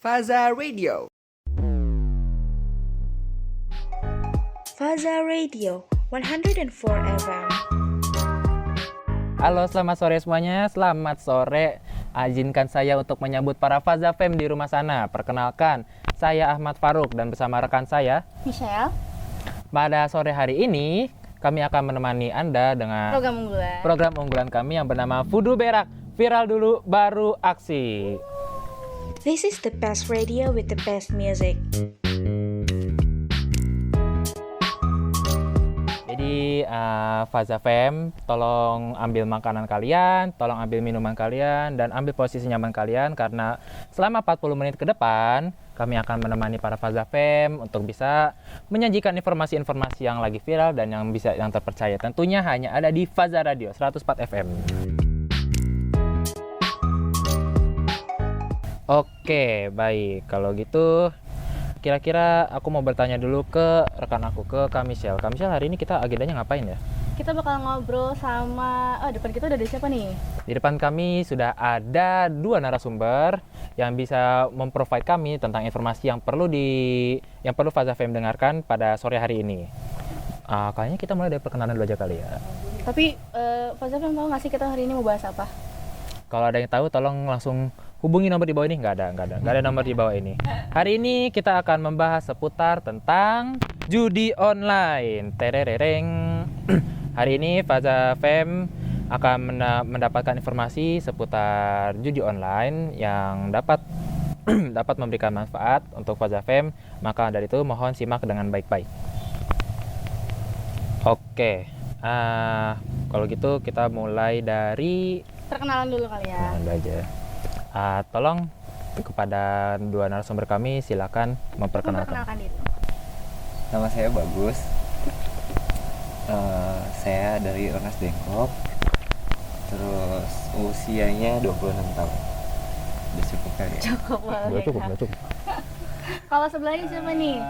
Faza Radio. Faza Radio 104 FM. Halo, selamat sore semuanya. Selamat sore. Izinkan saya untuk menyambut para Faza Fam di rumah sana. Perkenalkan, saya Ahmad Faruk dan bersama rekan saya, Michelle. pada sore hari ini kami akan menemani Anda dengan program unggulan kami yang bernama Fudu Berak. Viral dulu, baru aksi. This is the best radio with the best music. Jadi Faza Fam, tolong ambil makanan kalian, tolong ambil minuman kalian, dan ambil posisi nyaman kalian karena selama 40 menit ke depan kami akan menemani para Faza Fam untuk bisa menyajikan informasi-informasi yang lagi viral dan yang terpercaya. Tentunya hanya ada di Faza Radio 104 FM. Oke, baik. Kalau gitu, kira-kira aku mau bertanya dulu ke rekan aku, ke Kak Michelle. Kak Michelle, hari ini kita agendanya ngapain ya? Kita bakal ngobrol sama... depan kita udah ada siapa nih? Di depan kami sudah ada 2 narasumber yang bisa memprovide kami tentang informasi yang perlu Faza Fam dengarkan pada sore hari ini. Kayaknya kita mulai dari perkenalan dulu aja kali ya. Tapi Faza Fam tahu nggak sih kita hari ini mau bahas apa? Kalau ada yang tahu, tolong langsung hubungi nomor di bawah ini. Nggak ada nomor di bawah ini. Hari ini kita akan membahas seputar tentang judi online. Terereng. Hari ini Faza Fam akan mendapatkan informasi seputar judi online yang dapat memberikan manfaat untuk Faza Fam. Maka dari itu mohon simak dengan baik-baik. Oke. Kalau gitu kita mulai dari Perkenalan dulu kali ya. aja. Tolong kepada 2 narasumber kami silakan memperkenalkan. diri. Nama saya Bagus. Saya dari Ornas Dengklok. Terus usianya 26 tahun. Udah cukup kali ya? Cukup banget. Udah cukup. Kalau sebelahnya siapa nih?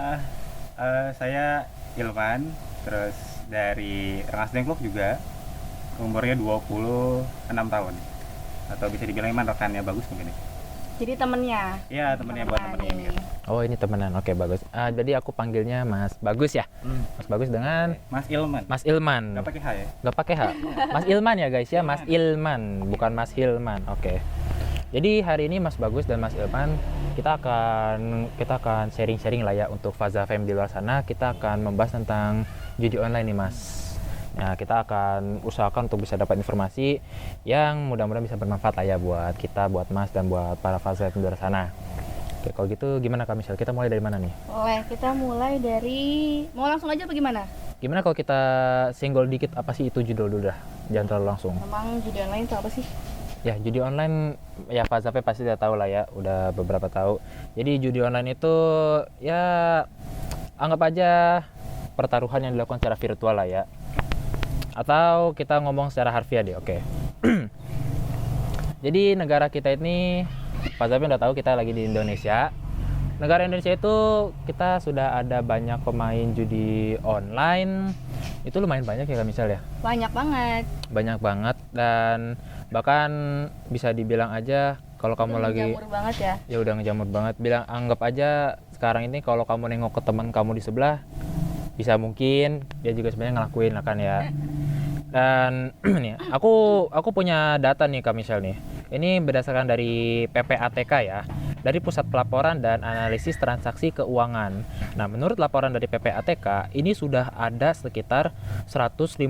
Saya Ilman, terus dari Ornas Dengklok juga. Umurnya 26 tahun. Atau bisa dibilang Iman rekannya Bagus mungkin ya. Jadi temennya. Iya, temennya buat temen ini. Oh, ini temenan. Oke, bagus. Jadi aku panggilnya Mas Bagus ya. Mas Bagus dengan Mas Ilman. Mas Ilman. Gak pakai H ya? Gak pakai H. Mas Ilman ya guys ya, Mas Ilman, bukan Mas Hilman. Oke. Jadi hari ini Mas Bagus dan Mas Ilman kita akan sharing-sharing lah ya untuk Faza Fam di luar sana. Kita akan membahas tentang judi online nih Mas. Nah, kita akan usahakan untuk bisa dapat informasi yang mudah-mudahan bisa bermanfaat lah ya buat kita, buat Mas, dan buat para Faza Fam di luar sana. Oke, kalau gitu gimana Kak Michelle? Kita mulai dari mana nih? Boleh, kita mulai dari... Mau langsung aja apa gimana? Gimana kalau kita single dikit apa sih itu judul dulu dah? Jangan terlalu langsung. Emang judi online itu apa sih? Ya, judi online ya Faza Fam pasti udah tahu lah ya, udah beberapa tahu. Jadi judi online itu ya anggap aja pertaruhan yang dilakukan secara virtual lah ya. Atau kita ngomong secara harfiah deh, oke. Jadi negara kita ini, Faza Fam udah tahu kita lagi di Indonesia. Negara Indonesia itu kita sudah ada banyak pemain judi online. Itu lumayan banyak ya Kak Michelle ya? Banyak banget. Banyak banget, dan bahkan bisa dibilang aja kalau kamu Udah lagi ngejamur banget ya. ya udah ngejamur banget. Anggap aja sekarang ini kalau kamu nengok ke teman kamu di sebelah, bisa mungkin dia juga sebenarnya ngelakuin lah kan ya. Dan nih aku punya data nih Kak Michelle nih. Ini berdasarkan dari PPATK ya, dari Pusat Pelaporan dan Analisis Transaksi Keuangan. Nah, menurut laporan dari PPATK, ini sudah ada sekitar 155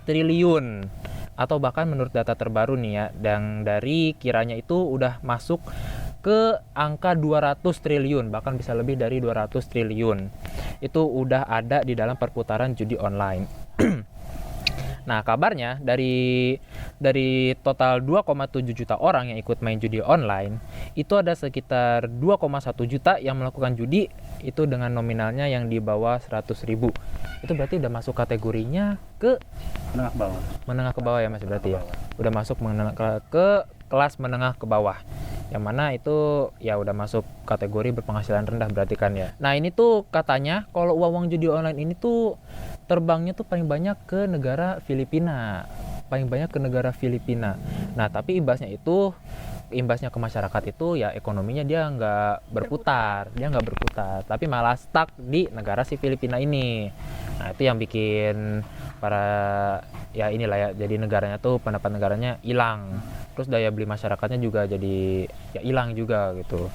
triliun. Atau bahkan menurut data terbaru nih ya, yang dari kiranya itu udah masuk ke angka 200 triliun, bahkan bisa lebih dari 200 triliun. Itu udah ada di dalam perputaran judi online. Nah, kabarnya dari total 2,7 juta orang yang ikut main judi online, itu ada sekitar 2,1 juta yang melakukan judi itu dengan nominalnya yang di bawah 100.000. Itu berarti udah masuk kategorinya ke Menengah ke bawah. menengah ke bawah ya Mas, berarti ya. Udah masuk ke kelas menengah ke bawah. Yang mana itu ya udah masuk kategori berpenghasilan rendah berarti kan ya. Nah, ini tuh katanya kalau uang judi online ini tuh terbangnya tuh paling banyak ke negara Filipina. Nah, tapi imbasnya itu imbasnya ke masyarakat itu ya ekonominya dia nggak berputar, tapi malah stuck di negara si Filipina ini. Nah itu yang bikin para ya inilah ya, jadi negaranya tuh pendapat negaranya hilang, terus daya beli masyarakatnya juga jadi ya hilang juga gitu.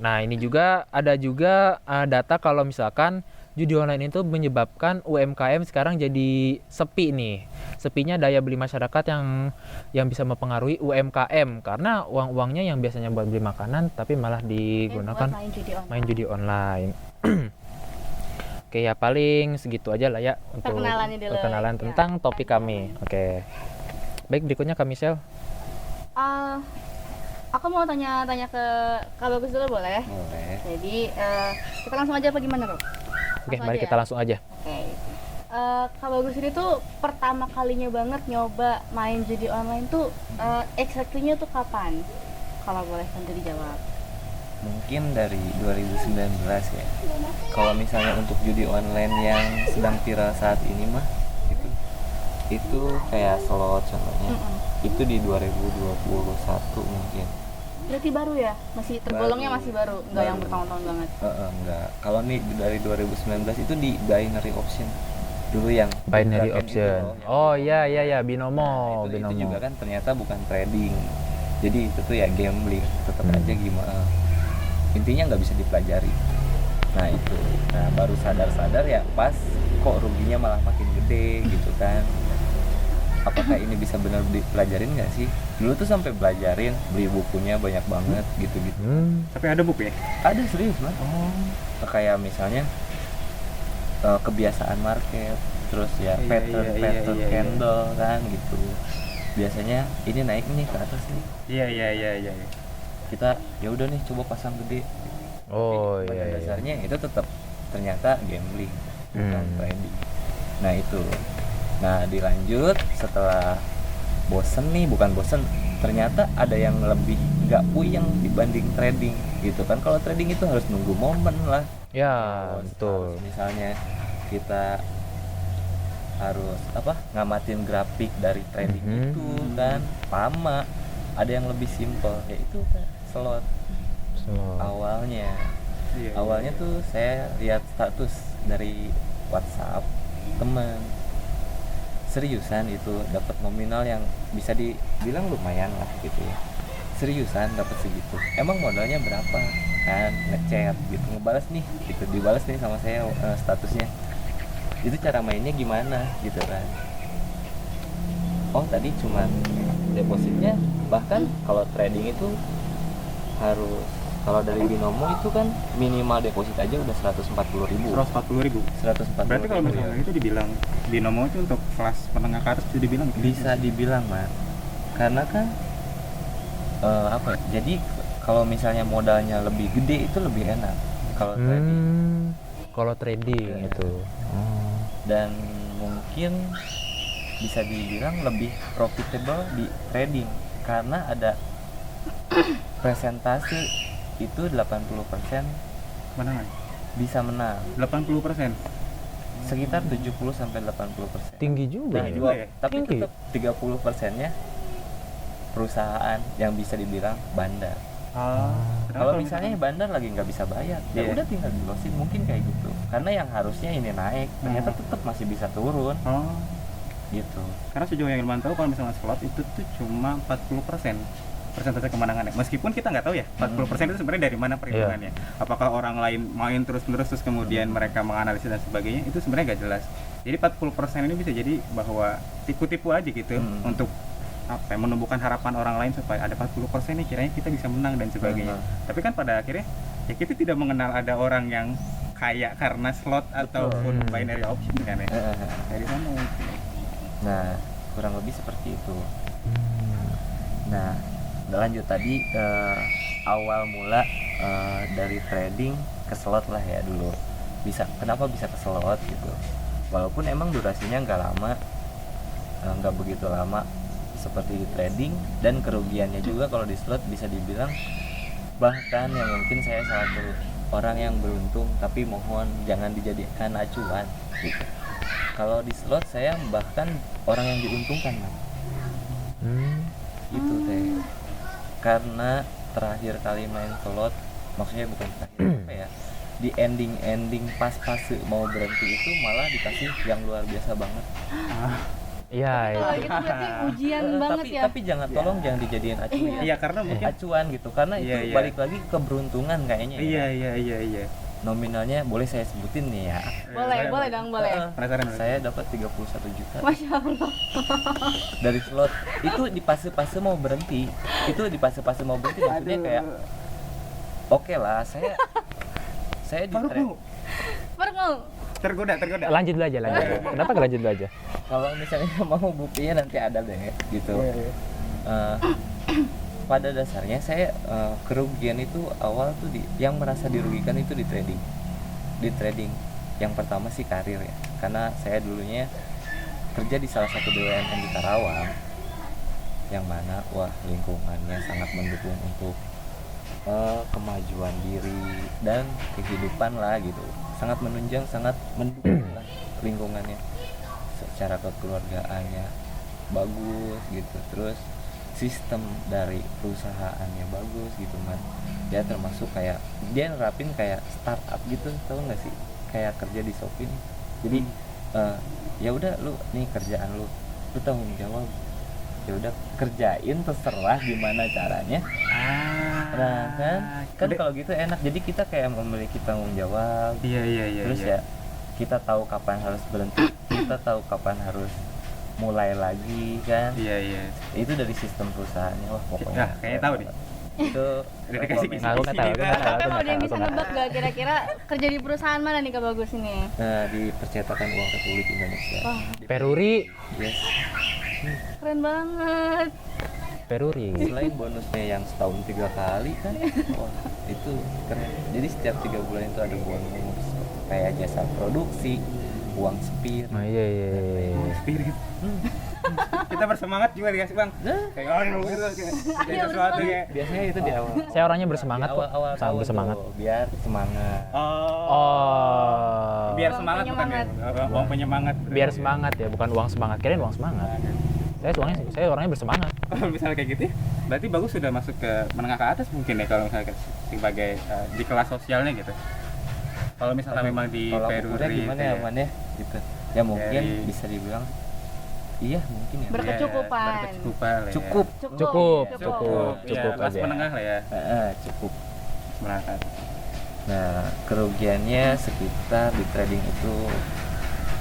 Nah ini juga ada juga data kalau misalkan judi online itu menyebabkan UMKM sekarang jadi sepi nih. Sepinya daya beli masyarakat yang bisa mempengaruhi UMKM karena uang-uangnya yang biasanya buat beli makanan tapi malah digunakan buat main judi online. Oke ya paling segitu aja lah ya untuk Perkenalannya dulu. perkenalan Ya. tentang topik kami. Oke. Baik berikutnya Kak Michelle. Aku mau tanya ke Kak Bagus dulu boleh? Boleh. Jadi kita langsung aja apa gimana Rob? Oke Langsung mari aja kita ya? langsung aja. Oke. Kak Bagus ini tuh pertama kalinya banget nyoba main judi online tuh exactly-nya tuh kapan? Kalau boleh tentu dijawab. Mungkin dari 2019 ya. Kalau misalnya untuk judi online yang sedang viral saat ini mah itu kayak slot contohnya. Itu di 2021 mungkin. Berarti baru ya? Masih tergolongnya Baru. masih baru, nggak yang Baru. bertahun-tahun banget. Enggak. Kalau nih dari 2019 itu di binary option dulu yang Binary Kraken itu option. loh, yang- Oh iya binomo, Nah, itu binomo. juga kan ternyata bukan trading. Jadi itu tuh ya gambling, tetap aja gimana. Intinya nggak bisa dipelajari. Nah itu. Nah baru sadar-sadar ya pas kok ruginya malah makin gede gitu kan. Apakah ini bisa benar dipelajarin nggak sih? Dulu tuh sampai belajarin, beli bukunya banyak banget gitu-gitu. Tapi ada buku ya? Ada serius lah. Kayak misalnya kebiasaan market, terus ya Iya, pattern iya, iya. candle kan gitu. Biasanya ini naik nih ke atas nih. Iya. Kita ya udah nih coba pasang gede. Oh Pada iya. iya. dasarnya itu tetap ternyata gambling, bukan trading. Nah itu. Nah dilanjut setelah bukan bosen, ternyata ada yang lebih nggak puyeng dibanding trading gitu kan. Kalau trading itu harus nunggu momen lah. Ya Harus betul. misalnya kita harus ngamatin grafik dari trading itu kan lama. Ada yang lebih simple yaitu kan slot. Awalnya tuh saya lihat status dari WhatsApp teman, seriusan itu dapat nominal yang bisa dibilang lumayan lah gitu ya. Seriusan dapat segitu. Emang modalnya berapa? Kan ngechat gitu, ngebalas nih gitu, dibalas nih sama saya statusnya. Itu cara mainnya gimana gitu kan. Oh tadi cuman depositnya, bahkan kalau trading itu harus, kalau dari binomo itu kan minimal deposit aja udah 140.000. 140.000. 140.000. Berarti kalau misalnya itu dibilang binomo itu untuk kelas menengah ke atas itu dibilang gitu? Bisa dibilang man, karena kan jadi kalau misalnya modalnya lebih gede itu lebih enak kalau trading. Kalau trading Iya. itu. Dan mungkin bisa dibilang lebih profitable di trading karena ada presentasi itu 80% Menang bisa menang, 80%. sekitar 70-80%. Tinggi juga Nah, ya. tapi Tinggi. tetap 30%-nya perusahaan yang bisa dibilang bandar. Kalau misalnya bandar lagi nggak bisa bayar, ya Iya. udah tinggal di losin, mungkin kayak gitu. Karena yang harusnya ini naik, ternyata tetap masih bisa turun gitu. Karena sejauh yang Ilman tahu kalau misalnya slot itu tuh cuma 40% persentase kemenangannya. Meskipun kita nggak tahu ya 40% itu sebenarnya dari mana perhitungannya. Apakah orang lain main terus-menerus terus kemudian mereka menganalisis dan sebagainya, itu sebenarnya nggak jelas. Jadi 40% ini bisa jadi bahwa tipu-tipu aja gitu untuk menumbuhkan harapan orang lain supaya ada 40% nih kiranya kita bisa menang dan sebagainya. Tapi kan pada akhirnya ya kita tidak mengenal ada orang yang kaya karena slot ataupun binary option kan ya. Dari sana mungkin. Nah, kurang lebih seperti itu. Nah, lanjut tadi awal mula dari trading ke slot lah ya dulu. Kenapa bisa ke slot gitu? Walaupun emang durasinya nggak lama, nggak begitu lama seperti di trading, dan kerugiannya juga kalau di slot bisa dibilang, bahkan yang mungkin saya salah satu orang yang beruntung, tapi mohon jangan dijadikan acuan gitu. Kalau di slot saya bahkan orang yang diuntungkan itu teh. karena terakhir kali main slot, maksudnya bukan terakhir apa ya, di ending pas fase mau berhenti itu malah dikasih yang luar biasa banget. Iya, Kalau iya. gitu berarti ujian banget ya. Tapi jangan, tolong jangan dijadiin acuan. Iya, karena mungkin Acuan gitu, karena itu Iya, iya. balik lagi keberuntungan kayaknya ya. iya. Nominalnya boleh saya sebutin nih ya. Boleh dong, boleh. Penasaran. Saya dapat 31 juta Masya Allah. dari slot. Itu di fase-fase mau berhenti. Itu di fase-fase mau berhenti maksudnya kayak oke lah, saya di Baru Mau. tergoda. Lanjut dulu aja, lanjut. Kenapa nggak lanjut dulu aja? kalau misalnya mau buktinya nanti ada deh gitu. Eh, pada dasarnya saya kerugian itu awal tuh yang merasa dirugikan itu di trading. Yang pertama sih karir ya, karena saya dulunya kerja di salah satu BUMN di Karawang, yang mana wah lingkungannya sangat mendukung untuk kemajuan diri dan kehidupan lah gitu, sangat menunjang, sangat mendukung lah lingkungannya, secara kekeluargaannya bagus gitu, terus sistem dari perusahaannya bagus gitu man. Dia termasuk kayak dia nerapin kayak startup gitu, tau nggak sih, kayak kerja di Shopee nih. Jadi ya udah lu nih kerjaan lu tanggung jawab, ya udah kerjain terserah gimana caranya. Nah kan kalau gitu enak, jadi kita kayak memiliki tanggung jawab. Iya. Terus ya kita tahu kapan harus berhenti, kita tahu kapan harus mulai lagi kan. Iya. Itu dari sistem perusahaannya, wah pokoknya Nah, kayaknya tahu nih. itu Udah dikasih rekomendasi. Nah, aku nggak tahu, aku nggak tahu, Tapi aku mau nggak ada yang tahu, bisa aku nggak nebak gak kira-kira kerja di perusahaan mana nih Kak Bagus ini? Nah, di percetakan uang Republik Indonesia. Wah, Peruri, Yes. keren banget. Peruri. Selain bonusnya yang setahun 3 kali kan, wah itu keren. Jadi setiap 3 bulan itu ada bonus kayak jasa produksi, uang spir. Oh iya. Spirit. Kita bersemangat juga dikasih Bang. Kayak oh gitu kayak sesuatu kayak Biasanya itu di awal. Saya orangnya bersemangat Di kok. awal Sangat bersemangat. tuh, biar semangat. Oh. biar Uang semangat bukan ya? penyemangat. Uang penyemangat. Biar semangat ya, bukan uang semangat. Kirain uang semangat. Saya orangnya bersemangat. Kalau misalnya kayak gitu ya, berarti Bagus sudah masuk ke menengah ke atas mungkin ya, kalau misalnya sebagai di kelas sosialnya gitu. Kalau misalnya memang di Kalau aku Peruri kuliah gimana itu ya man ya gitu. Ya mungkin Dari- bisa dibilang iya mungkin ya. Berkecukupan. berkecukupan lah ya. Cukup. Cukup. Cukup kelas aja. menengah lah ya. Cukup. Menengah ke atas. Nah, kerugiannya sekitar di trading itu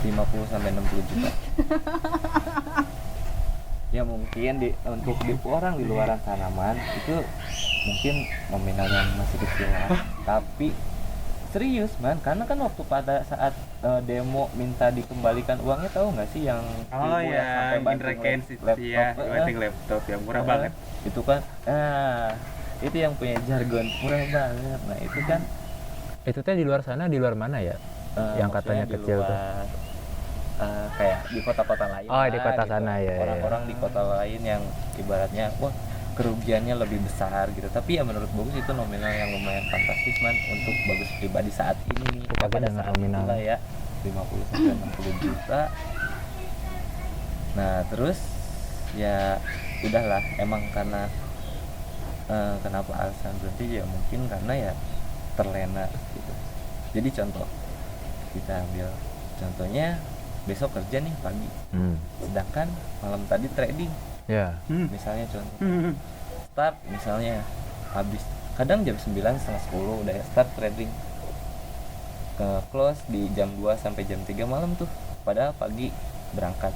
50 sampai 60 juta. Ya mungkin untuk di orang di luaran tanaman itu mungkin nominal yang masih kecil lah. Tapi serius man, karena kan waktu pada saat demo minta dikembalikan uangnya, tahu nggak sih yang Oh ibu yang sampai ya, banting Indra Kens itu laptop, ya, banting laptop yang murah banget. itu kan itu yang punya jargon murah banget. Nah itu kan Itu teh di luar sana, di luar mana ya? Yang katanya maksudnya di kecil tuh. luar, kayak di kota-kota lain Oh, di lah, kota gitu. sana, ya, Orang-orang di kota lain yang ibaratnya wah kerugiannya lebih besar gitu, tapi ya menurut Bagus itu nominal yang lumayan fantastis man untuk Bagus pribadi saat ini. Aku kaget Pada dengar saat nominal. itulah ya 50 sampai 60 juta. Nah terus ya udahlah, emang karena kenapa alasan berhenti ya mungkin karena ya terlena gitu. Jadi contoh, kita ambil contohnya besok kerja nih pagi, sedangkan malam tadi trading Ya. misalnya contoh. Start misalnya habis kadang jam 9 setengah 10 udah ya start trading, ke close di jam 2 sampai jam 3 malam tuh, padahal pagi berangkat.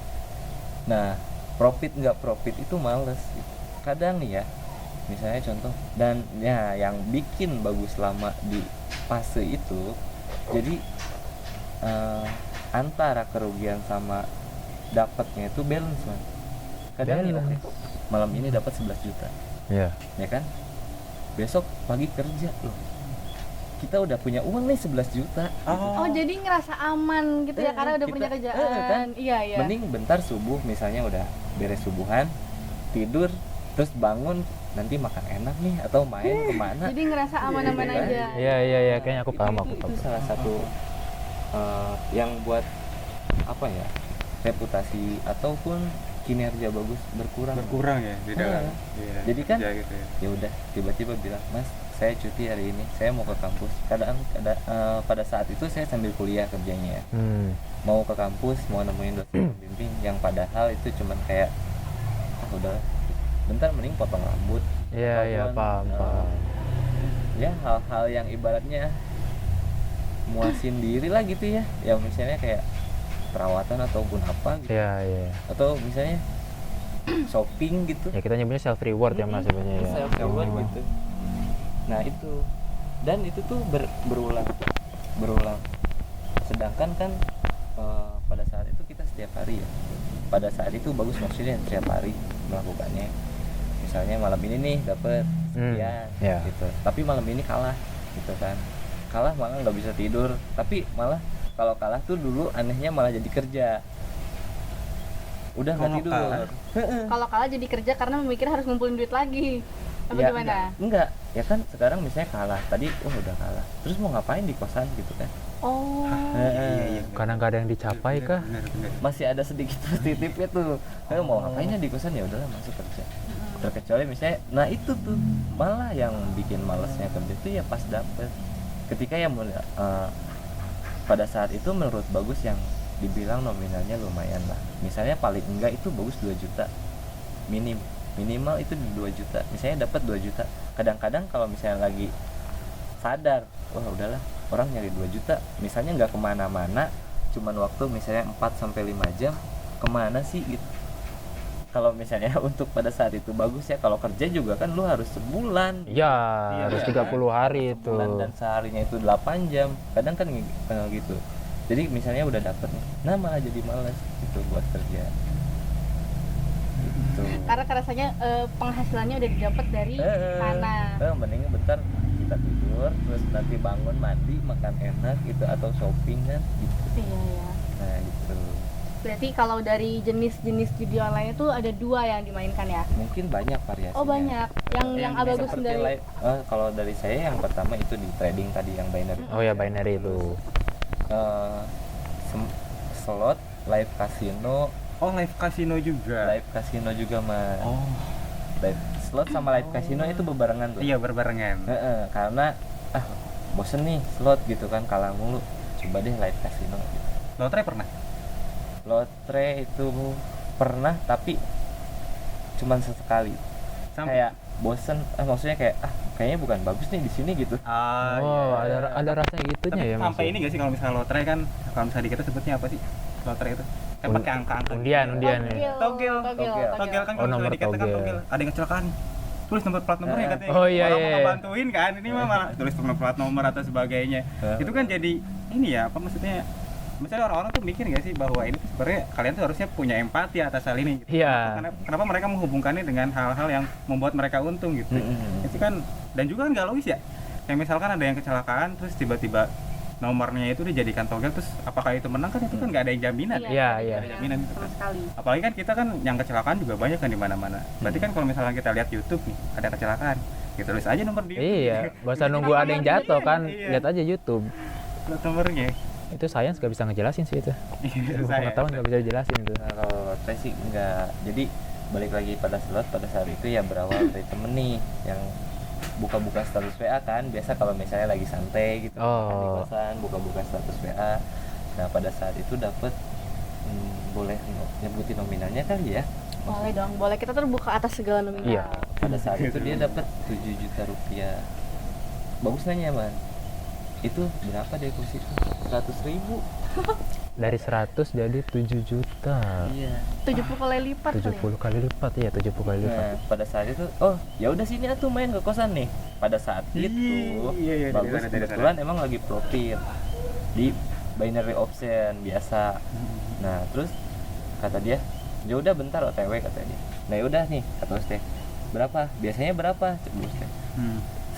Nah profit nggak profit itu males gitu. Kadang nih ya misalnya contoh, dan ya yang bikin Bagus lama di fase itu, jadi antara kerugian sama dapatnya itu balance man. Kadang nih, Balance. oke, malam ini dapat 11 juta Ya. ya kan, besok pagi kerja loh kita udah punya uang nih 11 juta. Oh, jadi ngerasa aman gitu ya karena udah Kita- punya kerjaan. kan? Iya, iya. Mending bentar subuh misalnya udah beres subuhan, tidur, terus bangun nanti makan enak nih atau main kemana. Jadi ngerasa aman-aman Iya, aja. Iya, kayaknya aku paham, aku itu paham. salah satu yang buat apa ya, reputasi ataupun kinerja bagus berkurang. Berkurang ya di dalam. Ah. Iya, Jadi kan kerja gitu ya. Ya udah tiba-tiba bilang, "Mas, saya cuti hari ini, saya mau ke kampus." Pada saat itu saya sambil kuliah kerjanya ya. Mau ke kampus, mau nemuin dosen pembimbing yang padahal itu cuman kayak udah bentar mending potong rambut. Iya, paham. Ya hal-hal yang ibaratnya muasin diri lah gitu ya. Ya misalnya kayak perawatan ataupun apa gitu. Iya. Atau misalnya shopping gitu. Ya kita nyebutnya self reward ya Mas sebenarnya ya. Self reward gitu. Nah itu, dan itu tuh berulang. Sedangkan kan pada saat itu kita setiap hari ya. Pada saat itu bagus maksudnya setiap hari melakukannya. Misalnya malam ini nih dapet sekian ya. gitu. Tapi malam ini kalah gitu kan. Kalah malah nggak bisa tidur. Tapi malah kalau kalah tuh dulu anehnya malah jadi kerja. Udah nggak Kalau tidur. kalah? Kalau kalah jadi kerja karena memikir harus ngumpulin duit lagi. Apa Ya, gimana? Enggak, ya kan sekarang misalnya kalah. Tadi udah kalah. Terus mau ngapain di kosan gitu kan? Oh. Iya. Karena nggak ada yang dicapai kah? Benar. Masih ada sedikit positifnya tuh. Mau ngapainnya di kosan, ya udahlah masuk kerja. Terkecuali misalnya, nah itu tuh malah yang bikin malesnya kerja tuh ya pas dapet. Ketika yang mulai pada saat itu menurut Bagus yang dibilang nominalnya lumayan lah. Misalnya paling enggak itu Bagus 2 juta minimal itu di 2 juta. Misalnya dapat 2 juta. Kadang-kadang kalau misalnya lagi sadar, wah udahlah orang nyari 2 juta. Misalnya nggak kemana-mana, cuman waktu misalnya 4-5 jam, kemana sih gitu. Kalau misalnya untuk pada saat itu Bagus ya, kalau kerja juga kan lu harus sebulan. Iya, Iya, harus kan? 30 hari itu. Sebulan dan seharinya itu 8 jam. Kadang kan gitu. Jadi misalnya udah dapet nih, nah malah jadi malas gitu buat kerja. Gitu. Karena rasanya penghasilannya udah didapat dari sana. Mendingan bentar kita tidur, terus nanti bangun mandi, makan enak gitu, atau shopping kan gitu. Iya. Nah gitu. Berarti kalau dari jenis-jenis judi online itu ada 2 yang dimainkan ya? Mungkin banyak variasinya. Oh banyak. Yang Abagus Seperti sendiri. kalau dari saya yang pertama itu di trading tadi yang binary. Oh ya, binary itu. Slot, live casino, Oh, live casino juga. Mas. Oh. Live slot sama live casino itu bebarengan tuh. Iya, berbarengan. Karena bosen nih slot gitu kan, kalah mulu. Coba deh live casino gitu. Lotre pernah? Lotre itu pernah tapi cuman sesekali. Kayak bosen, maksudnya kayak kayaknya bukan bagus nih di sini gitu. Oh, ada rasa gitunya Tapi ya Mas. sampai ini gak sih kalau misalnya lotre kan, kalau misalnya di kita sebutnya apa sih? Lotre itu kan pakai angka-angka. Undian ya. Togel kan Oh, kalau nomor misalnya dikatakan togel. togel. Ada yang kecelakaan. Tulis nomor plat nomornya katanya. Oh, iya, Orang iya. mau ngebantuin kan, ini mah malah tulis nomor plat nomor atau sebagainya. Itu kan jadi ini ya, apa maksudnya? Misalnya orang-orang tuh mikir nggak sih bahwa ini tuh sebenarnya kalian tuh harusnya punya empati atas hal ini. Gitu. Iya. Kenapa mereka menghubungkannya dengan hal-hal yang membuat mereka untung gitu? Itu kan, dan juga kan nggak logis ya. Kayak misalkan ada yang kecelakaan terus tiba-tiba nomornya itu dijadikan togel, terus apakah itu menang kan, itu kan nggak ada yang jaminan. Iya. Nggak ada jaminan itu Sama kan. sekali. Apalagi kan kita kan yang kecelakaan juga banyak kan di mana-mana. Berarti kan kalau misalnya kita lihat YouTube nih ada kecelakaan, kita tulis aja nomor di YouTube. Iya, gak usah nunggu ada yang jatuh kan, Iya. lihat aja YouTube. Plat nomornya. Itu sains gak bisa ngejelasin sih itu. Ilmu pengetahuan gak bisa dijelasin itu. Nah, kalau lotre sih enggak. Jadi balik lagi pada slot, pada saat itu ya berawal dari temen nih yang buka-buka status WA kan. Biasa kalau misalnya lagi santai gitu kan di kosan, buka-buka status WA. Nah pada saat itu dapet boleh nyebutin nominalnya kali ya. Boleh dong, boleh. Kita terbuka atas segala nominal. Iya. Pada saat itu dia dapat 7 juta rupiah. Bagus nanya man, itu berapa deposito? 100.000. Dari 100 jadi 7 juta. Iya. 70 kali lipat kali ya? 70 kali lipat ya, 70 kali lipat. Nah, pada saat itu, oh ya udah sini atuh main ke kosan nih. Pada saat itu, Iya, Bagus dari sana. kebetulan emang lagi profit di binary option biasa. Nah, terus kata dia, ya udah bentar OTW kata dia. Nah, udah nih kata Ustaz. Berapa? Biasanya berapa? Cek Ustaz.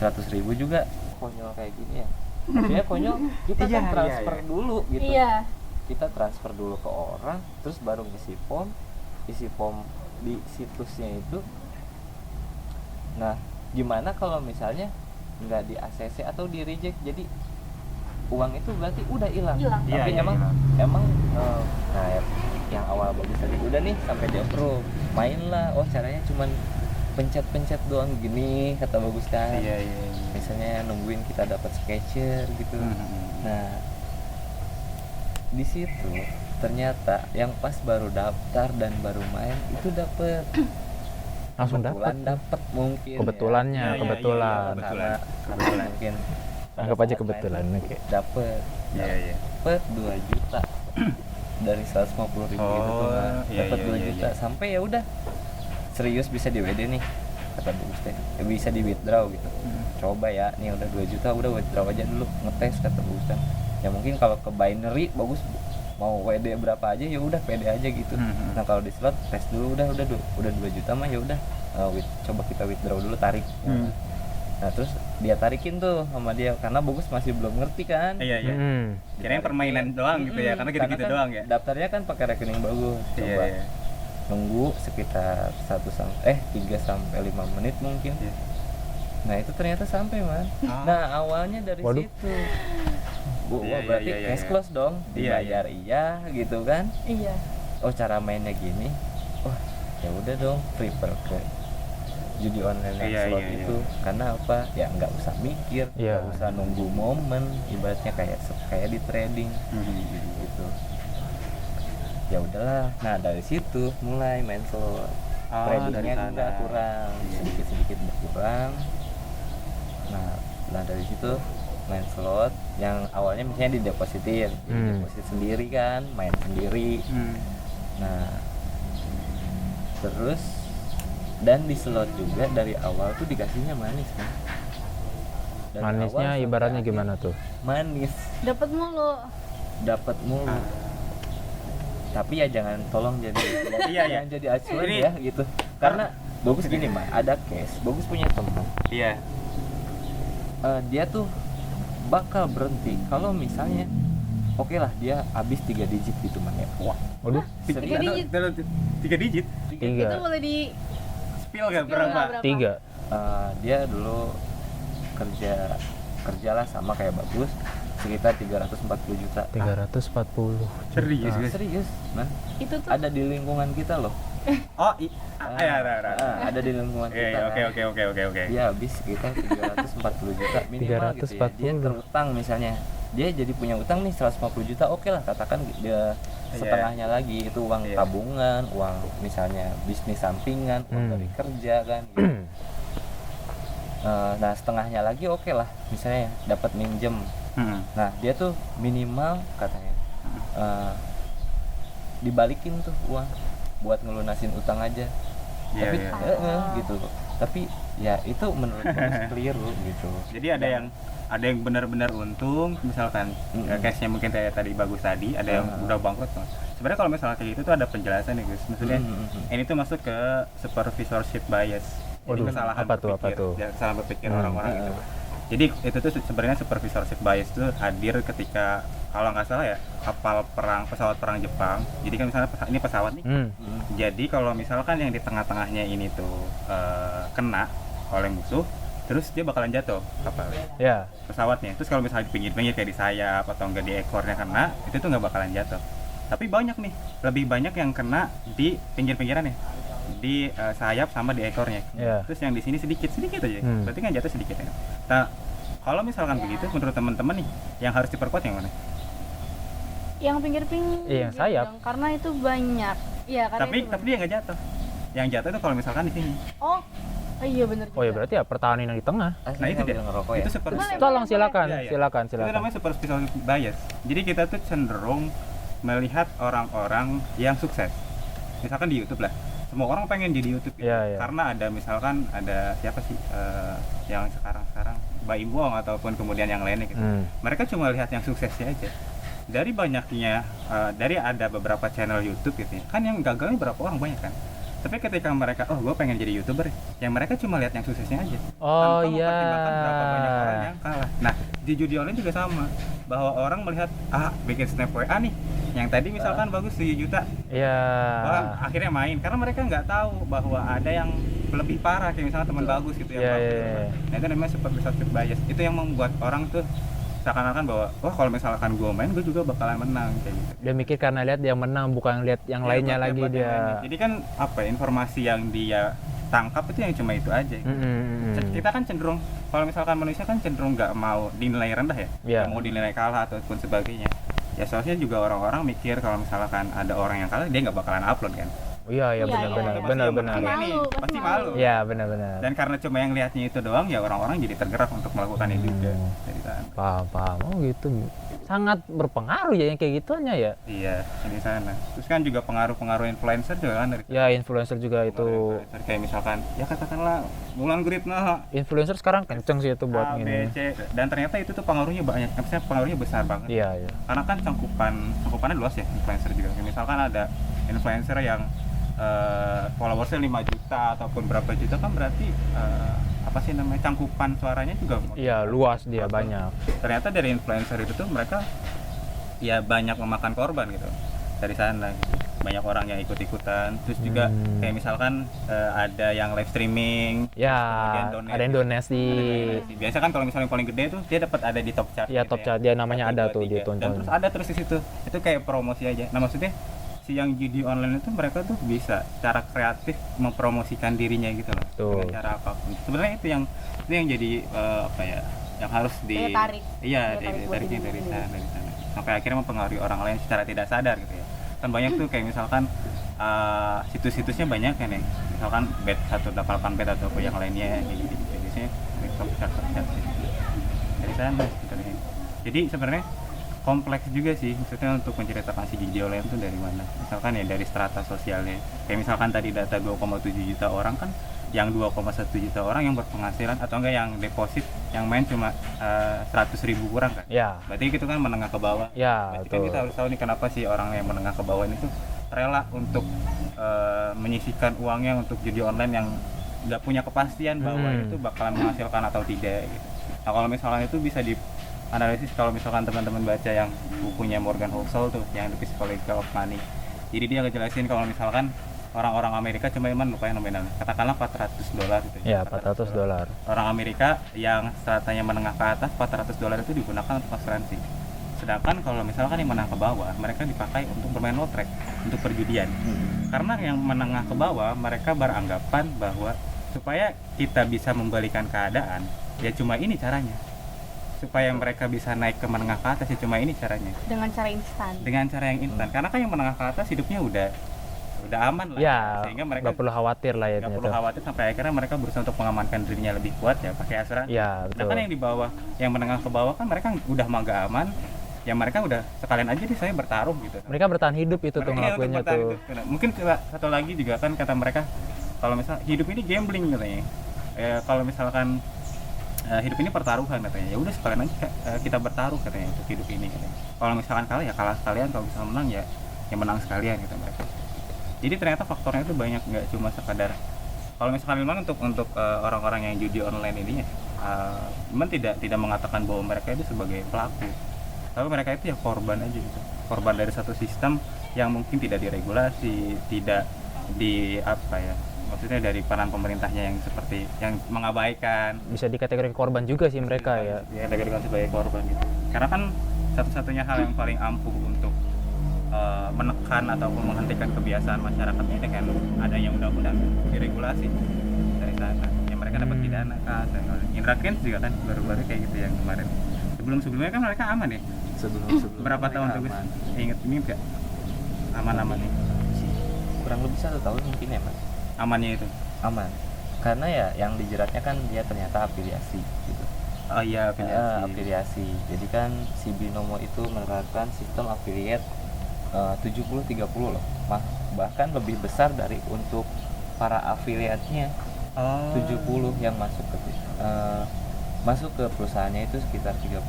100.000 juga. Konyol kayak gini ya. Maksudnya konyol, kita Iya, kan iya, transfer iya. dulu gitu. Iya. Kita transfer dulu ke orang, terus baru isi form di situsnya itu. Nah, gimana kalau misalnya nggak di ACC atau di reject, jadi uang itu berarti udah hilang. Hilang. Tapi Iya, emang hilang. emang nah ya, yang awal bagus tadi udah nih sampai di approve, main lah. Oh caranya cuman pencet-pencet doang gini kata bagus kan. Iya. Misalnya nungguin kita dapat sketcher gitu. Nah di situ ternyata yang pas baru daftar dan baru main itu dapet Langsung kebetulan dapat. dapet mungkin Kebetulannya, Iya, iya, kebetulan. iya, karena mungkin Anggap aja kebetulan, oke. dapet Iya. 2 juta dari 150.000 gitu tuh Mas. Iya, Dapat iya, 2 iya, juta iya. sampai ya udah serius bisa di WD nih kata Bagus teh. Bisa di withdraw gitu. Coba ya, nih udah 2 juta udah withdraw aja dulu, ngetes kata Bagus teh. Ya mungkin kalau ke binary Bagus mau WD berapa aja ya udah pede aja gitu. Nah kalau di slot tes dulu udah 2 juta mah ya udah coba kita withdraw dulu, tarik. Nah terus dia tarikin tuh sama dia karena Bagus masih belum ngerti kan. Iya. Kirain permainan doang gitu ya, karena gitu-gitu kan doang ya. Daftarnya kan pakai rekening Bagus. Coba Iya. nunggu sekitar 3 sampai 5 menit mungkin. Iya. Nah itu ternyata sampai man. Ah. Nah awalnya dari Waduh. situ. Wah Iya, berarti iya, cash iya. close dong. Iya, Dibayar iya gitu kan. Iya. Oh cara mainnya gini. Oh ya udah dong prepare ke judi online yang Iya, slot iya, itu. Karena apa? Ya nggak usah mikir, Iya. nggak usah nunggu momen. Ibaratnya kayak di trading gitu. Ya udahlah. Nah dari situ mulai main slot. Oh, dari Tradingnya sana. juga kurang, sedikit berkurang. Nah dari situ main slot yang awalnya misalnya didepositin, deposit sendiri kan, main sendiri. Nah terus dan di slot juga dari awal tuh dikasihnya manis kan. Dari Manisnya awal sampai ibaratnya akhir gimana tuh? Manis, Dapat mulu. dapat mulu. Tapi ya jangan tolong jadi Iya, iya. jangan jadi acuan Ini- ya gitu. Karena Bagus gini mah, ada case, Bagus punya teman. Iya. Dia tuh bakal berhenti kalau misalnya oke lah dia habis 3 digit gitu man ya. Wah, Waduh, Tiga digit. 3 digit. Itu tiga. boleh di Spill gak spill nggak berapa? berapa? 3. dia dulu kerjalah sama kayak Bagus sekitar 340 juta. 340. Serius guys. Serius, man. Itu tuh Ada di lingkungan kita loh. Oh, ya, Ada di lingkungan kita. Iya, kan. oke. Dia habis sekitar 340 juta minimal gitu ya. Dia 340. terutang misalnya. Dia jadi punya utang nih 150 juta, oke lah katakan dia setengahnya lagi itu uang Iya. tabungan, uang misalnya bisnis sampingan, uang dari kerja kan gitu. Nah setengahnya lagi oke lah misalnya dapat minjem. Nah dia tuh minimal katanya dibalikin tuh uang buat ngelunasin utang aja. Iya, Tapi iya. gitu. Tapi ya itu menurut Bagus keliru gitu. Jadi ada yang benar-benar untung, misalkan case-nya mungkin kayak tadi Bagus tadi, ada yang udah bangkrut. Sebenarnya kalau misalnya kayak gitu tuh ada penjelasan nih Gus. Maksudnya ini tuh masuk ke supervisorship bias. Jadi Waduh, kesalahan apa tuh, berpikir, apa tuh? ya, kesalahan berpikir orang-orang gitu. Jadi itu tuh sebenarnya supervisorship bias tuh hadir ketika kalau nggak salah ya kapal perang, pesawat perang Jepang. Jadi kan misalnya ini pesawat nih. Jadi kalau misalkan yang di tengah-tengahnya ini tuh kena oleh musuh, terus dia bakalan jatuh kapalnya, Ya. pesawatnya. Terus kalau misalnya di pinggir-pinggir kayak di sayap atau enggak di ekornya kena, itu tuh nggak bakalan jatuh. Tapi banyak nih, lebih banyak yang kena di pinggir-pinggiran nih, di sayap sama di ekornya. Ya. Terus yang di sini sedikit aja, berarti kan jatuh sedikit ya. Nah, kalau misalkan begitu, menurut teman-teman nih, yang harus diperkuat yang mana? yang pinggir-pinggir Iya, yang sayap. dong, karena itu banyak. Iya, karena Tapi itu dia nggak jatuh. Yang jatuh itu kalau misalkan di sini. Oh iya bener Oh ya juga. berarti ya pertahanan yang di tengah. Nah itu dia. ngerokok ya. Itu super. Boleh, Tolong silakan, Iya, iya. silakan, Itu silakan. namanya superficial bias. Jadi kita tuh cenderung melihat orang-orang yang sukses. Misalkan di YouTube lah. Semua orang pengen jadi YouTube gitu. Iya, iya. Karena ada misalkan ada siapa sih yang sekarang Mbak Imbuang ataupun kemudian yang lainnya gitu. Mereka cuma lihat yang suksesnya aja. Dari banyaknya dari ada beberapa channel YouTube gitu ya. Kan yang gagalnya berapa orang banyak kan. Tapi ketika mereka, oh gue pengen jadi YouTuber, yang mereka cuma lihat yang suksesnya aja. Oh Tanpa iya. mempertimbangkan berapa banyak orang yang kalah. Nah, di judi online juga sama. Bahwa orang melihat, bikin snap WA nih. Yang tadi misalkan bagus 7 juta. Iya. Orang akhirnya main. Karena mereka nggak tahu bahwa ada yang lebih parah. Kayak misalnya teman bagus gitu yang Iya, bagus. iya, iya. Nah, itu namanya superficial bias. Itu yang membuat orang tuh seakan-akan bahwa wah kalau misalkan gue main gue juga bakalan menang kayak gitu. Dia mikir karena lihat dia menang, bukan lihat yang Iya, lainnya buat- lagi buat yang dia. lainnya. Jadi kan apa ya, informasi yang dia tangkap itu yang cuma itu aja. Kita kan cenderung kalau misalkan manusia kan cenderung nggak mau dinilai rendah ya, Iya. nggak mau dinilai kalah ataupun sebagainya. Ya soalnya juga orang-orang mikir kalau misalkan ada orang yang kalah dia nggak bakalan upload kan. Iya, Iya, benar-benar, iya. benar-benar. Pasti Malu, pasti malu. Iya, benar-benar. Dan karena cuma yang lihatnya itu doang ya orang-orang jadi tergerak untuk melakukan itu juga dari sana. Paham. Oh gitu. Sangat berpengaruh ya yang kayak gituannya ya. Iya, di sana. Terus kan juga pengaruh influencer juga kan dari Ya influencer juga itu. influencer. Kayak misalkan ya katakanlah Mulan Guritno Influencer sekarang kenceng sih itu buat A, B, ini. C, dan ternyata itu tuh pengaruhnya banyak, maksudnya pengaruhnya besar banget. Iya. Karena kan cangkupannya luas ya influencer juga. Kayak misalkan ada influencer yang followersnya 5 juta ataupun berapa juta kan berarti apa sih namanya cangkupan suaranya juga Iya, luas dia banyak. ternyata dari influencer itu tuh mereka ya banyak memakan korban gitu dari sana gitu. Banyak orang yang ikut-ikutan terus juga kayak misalkan ada yang live streaming Ya, kemudian donate. ada yang donasi. Biasa kan kalau misalnya yang paling gede tuh dia dapat ada di top chart Iya, gitu top chart. Dia namanya 1, ada 2, tuh, 3. dia Dan tonton. terus ada terus di situ itu kayak promosi aja. Nah maksudnya si yang judi online itu mereka tuh bisa cara kreatif mempromosikan dirinya gitu loh Tuh. dengan cara apapun. Sebenarnya itu yang jadi apa ya yang harus Daya tarik. iya Daya tarik buat tariknya diri dari sana sampai akhirnya mempengaruhi orang lain secara tidak sadar gitu ya. Kan banyak tuh kayak misalkan situs-situsnya banyak kan ya, misalkan bet 188 bet atau yang lainnya kayak gitu. Biasanya dari top chart dari sana sebenarnya. Jadi sebenarnya kompleks juga sih maksudnya untuk menceritakan si judi online itu dari mana. Misalkan ya dari strata sosialnya. Kayak misalkan tadi data 2,7 juta orang kan yang 2,1 juta orang yang berpenghasilan atau enggak yang deposit yang main cuma 100.000 kurang kan. Ya. Berarti itu kan menengah ke bawah. Ya, Berarti kan betul. kita harus tahu nih kenapa sih orang yang menengah ke bawah ini tuh rela untuk menyisihkan uangnya untuk judi online yang nggak punya kepastian bahwa itu bakalan menghasilkan atau tidak gitu. Nah kalau misalkan itu bisa dianalisis kalau misalkan teman-teman baca yang bukunya Morgan Housel tuh yang The Psychology of Money. Jadi dia ngejelasin kalau misalkan orang-orang Amerika cuma lupa yang nominalnya katakanlah $400 gitu Ya, $400. Orang Amerika yang stratanya menengah ke atas $400 itu digunakan untuk asuransi. Sedangkan kalau misalkan yang menengah ke bawah mereka dipakai untuk bermain low track, untuk perjudian. Karena yang menengah ke bawah mereka beranggapan bahwa supaya kita bisa membalikan keadaan ya cuma ini caranya. Supaya mereka bisa naik ke menengah ke atas ya cuma ini caranya. Dengan cara instan. Dengan cara yang instan. Karena kan yang menengah ke atas hidupnya udah aman lah. Ya, Sehingga mereka nggak perlu khawatir lah ya nggak perlu ternyata. khawatir sampai akhirnya mereka berusaha untuk mengamankan dirinya lebih kuat ya pakai asuransi. Ya, betul. Sedangkan yang di bawah, yang menengah ke bawah kan mereka udah mah nggak aman, ya mereka udah sekalian aja nih saya bertaruh gitu. Mereka bertahan hidup itu tuh Mereka ngelakuinnya untuk bertahan tuh. hidup. Mungkin satu lagi juga kan kata mereka kalau misal hidup ini gambling katanya. Kalau misalkan hidup ini pertaruhan katanya. Ya udah sekalian aja kita bertaruh katanya untuk hidup ini katanya. Kalau misalkan kalah ya kalah sekalian, kalau misalkan menang ya menang sekalian gitu mereka. Jadi ternyata faktornya itu banyak, nggak cuma sekadar kalau misalkan memang untuk orang-orang yang judi online ini ya memang tidak mengatakan bahwa mereka itu sebagai pelaku, tapi mereka itu ya korban aja gitu, korban dari satu sistem yang mungkin tidak diregulasi, tidak di apa ya, maksudnya dari peran pemerintahnya yang seperti yang mengabaikan, Bisa dikategorikan korban juga sih mereka ya. ya dikategorikan sebagai korban gitu. Karena kan satu-satunya hal yang paling ampuh untuk menekan ataupun menghentikan kebiasaan masyarakatnya dengan adanya undang-undang diregulasi dari sana yang mereka dapat pidana kan. Indra Kents juga kan baru-baru kayak gitu yang kemarin. Sebelumnya kan mereka aman ya. sebelum Berapa tahun tuh Gus? Ingat ini nggak? Aman-aman nih. kurang lebih 1 tahun mungkin ya mas. Amannya itu. Aman karena ya yang dijeratnya kan dia ternyata afiliasi gitu. Oh iya, Afiliasi. Jadi kan si Binomo itu menerapkan sistem affiliate 70-30 loh, bahkan lebih besar dari untuk para afiliatnya. 70 yang masuk ke perusahaannya itu sekitar 30.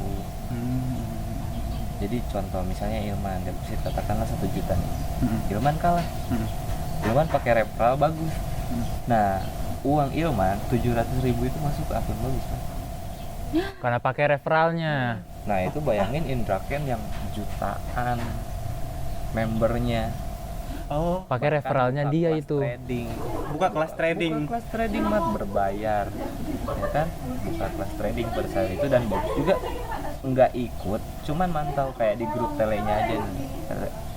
Jadi contoh misalnya Ilman deposit katakanlah 1 juta nih. Ilman kalah. Ilman pakai referral bagus. Nah, uang Ilman 700.000 itu masuk ke akun bagus kan. Karena pakai referralnya. Nah, itu bayangin Indraken yang jutaan membernya. Oh, Pakai referralnya Buka dia kelas itu. Trading. buka kelas trading. Buka kelas trading mah berbayar, ya kan? Buka kelas trading pada saat itu dan bagus juga. nggak ikut, cuman mantau kayak di grup telenya aja nih.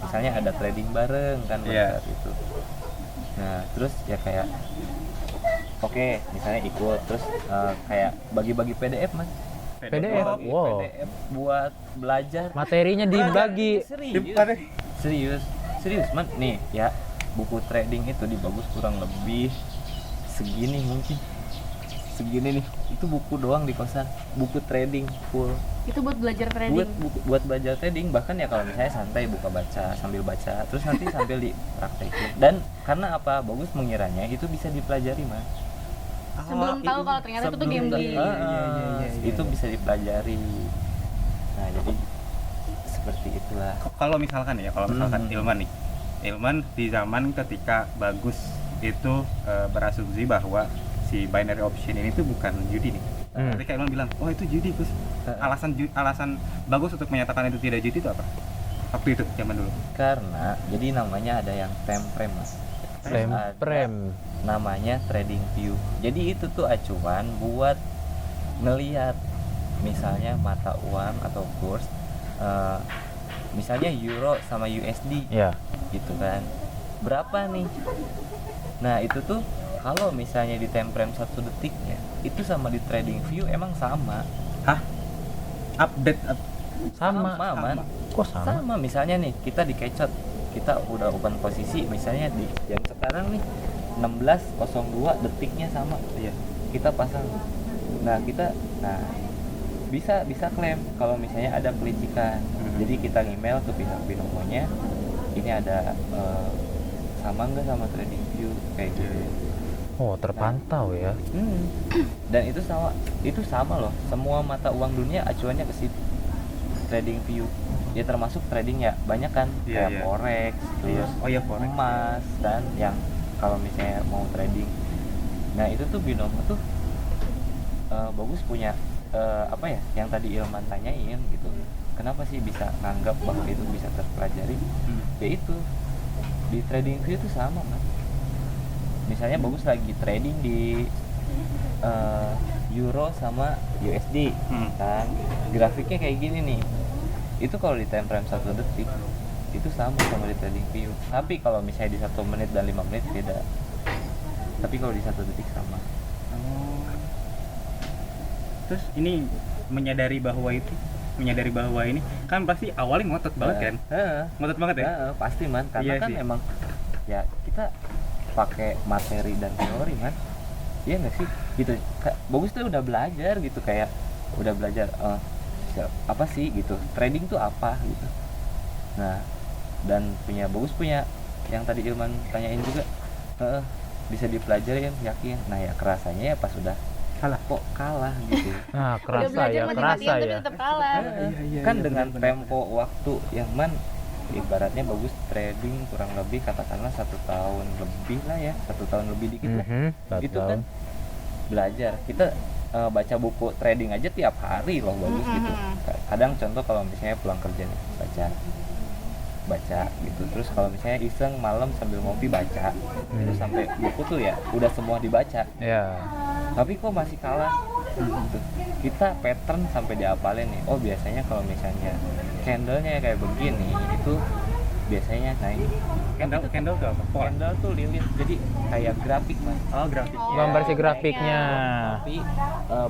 Misalnya ada trading bareng kan pada Iya. saat itu. Nah terus ya kayak oke, misalnya ikut terus kayak bagi-bagi PDF mas. PDF, Bagi wow. PDF buat belajar. Materinya dibagi. Serius man nih ya, buku trading itu di Bagus kurang lebih segini mungkin segini nih, itu buku doang di kosan, buku trading full Itu buat belajar trading. buat belajar trading. Bahkan ya kalau misalnya santai buka baca sambil baca terus nanti sambil dipraktekin. Dan karena apa, Bagus mengiranya itu bisa dipelajari mas. Sebelum tahu kalau ternyata itu tuh Sebelum gambling. tahu, Iya. itu bisa dipelajari. Nah jadi seperti itulah. Kalau misalkan Ilman di zaman ketika Bagus itu berasumsi bahwa si binary option ini tuh bukan judi nih. Ketika Ilman bilang, oh itu judi Gus. Alasan Bagus untuk menyatakan itu tidak judi itu apa? Waktu itu zaman dulu. Karena jadi namanya ada yang temprem mas. Terus ada Prem. namanya trading view. Jadi itu tuh acuan buat ngelihat misalnya mata uang atau kurs, misalnya euro sama USD Ya. gitu kan, berapa nih. Nah itu tuh kalau misalnya di time frame 1 detiknya itu sama di trading view emang sama. Update Sama. Man. Kok sama? Sama misalnya nih kita dikecot, kita udah open posisi misalnya di jam sekarang nih 16.02 detiknya sama. Iya. Kita pasang. Nah bisa klaim kalau misalnya ada kelicikan. Jadi kita email ke pihak binomonya, ini ada sama nggak sama trading view kayak gitu. Oh, terpantau ya. Dan itu sama loh, semua mata uang dunia acuannya ke situ, trading view. Ya termasuk trading ya banyak kan, Iya, kayak iya. forex, terus Oh iya, forex. emas dan yang kalau misalnya mau trading. Nah itu tuh binomo tuh Bagus punya apa ya yang tadi Ilman tanyain gitu, kenapa sih bisa nganggap bahwa itu bisa terpelajari. Ya itu di trading view itu sama mas. Misalnya Bagus lagi trading di euro sama USD kan, grafiknya kayak gini nih, itu kalau di time frame 1 detik itu sama di trading view. Tapi kalau misalnya di 1 menit dan 5 menit beda, tapi kalau di 1 detik sama. Terus ini menyadari bahwa ini kan pasti awalnya ngotot banget kan? Ngotot banget ya? Pasti man, karena Iya kan sih. emang ya kita pakai materi dan teori man, iya nggak sih gitu. Bagus tuh udah belajar gitu, kayak udah belajar apa sih gitu trading tuh apa gitu. Nah dan Bagus punya yang tadi Ilman tanyain juga, bisa dipelajarin yakin. Nah ya kerasanya ya pas udah kalah gitu. Nah, Udah kerasa belajar ya, mati-matian kerasa tapi ya. tetap kalah. Kan dengan tempo waktu yang ibaratnya Bagus trading kurang lebih katakanlah 1 tahun lebih lah ya, 1 tahun lebih dikit lah. Itu kan belajar kita baca buku trading aja tiap hari loh Bagus gitu. Kadang contoh kalau misalnya pulang kerja nih baca gitu, terus kalau misalnya iseng malam sambil ngopi baca itu sampai buku tuh ya udah semua dibaca. Ya. Tapi kok masih kalah gitu. Kita pattern sampai dihafalin nih. Oh biasanya kalau misalnya candlenya kayak begini itu biasanya naik. Candle tuh apa? Candle tuh lilin, jadi kayak grafik mas. Oh, grafik. Gambar si grafiknya. Tapi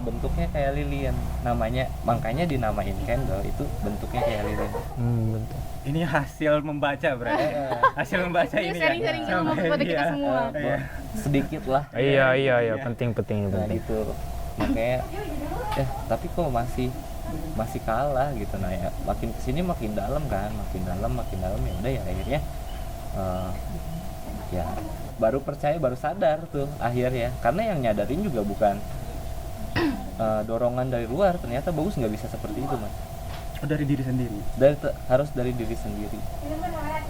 bentuknya kayak lilin. Namanya makanya dinamain candle, itu bentuknya kayak lilin. Bentuk. Ini hasil membaca berarti. Hasil membaca Ini ini sharing-sharing ya. ilmu kepada kita semua. Iya. Sedikit lah. Iya, penting. Nah gitu. Makanya tapi kok masih kalah gitu. Nah ya makin kesini makin dalam ya udah ya akhirnya ya baru percaya, baru sadar tuh akhirnya, karena yang nyadarin juga bukan dorongan dari luar. Ternyata Bagus nggak bisa seperti itu mas. Oh, dari diri sendiri. Harus dari diri sendiri,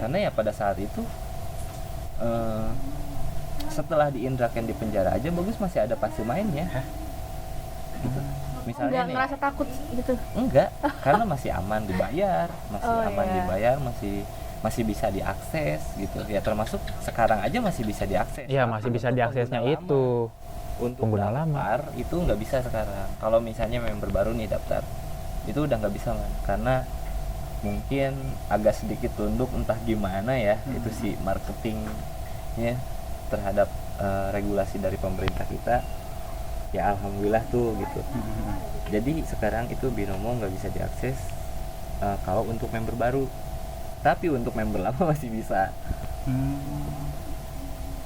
karena ya pada saat itu setelah diindrakan di penjara aja Bagus masih ada pasif mainnya gitu. Misalnya Nggak nih ngerasa takut gitu. enggak, karena masih aman dibayar, Iya. dibayar, masih bisa diakses gitu ya. Termasuk sekarang aja masih bisa diakses. Iya, Tapi masih bisa untuk diaksesnya pengguna itu. lama, untuk pengguna lama. daftar itu nggak bisa sekarang. Kalau misalnya member baru nih daftar, itu udah nggak bisa man, karena mungkin agak sedikit tunduk entah gimana ya itu si marketingnya terhadap regulasi dari pemerintah kita. Ya alhamdulillah tuh gitu. Jadi sekarang itu Binomo nggak bisa diakses kalau untuk member baru, tapi untuk member lama masih bisa.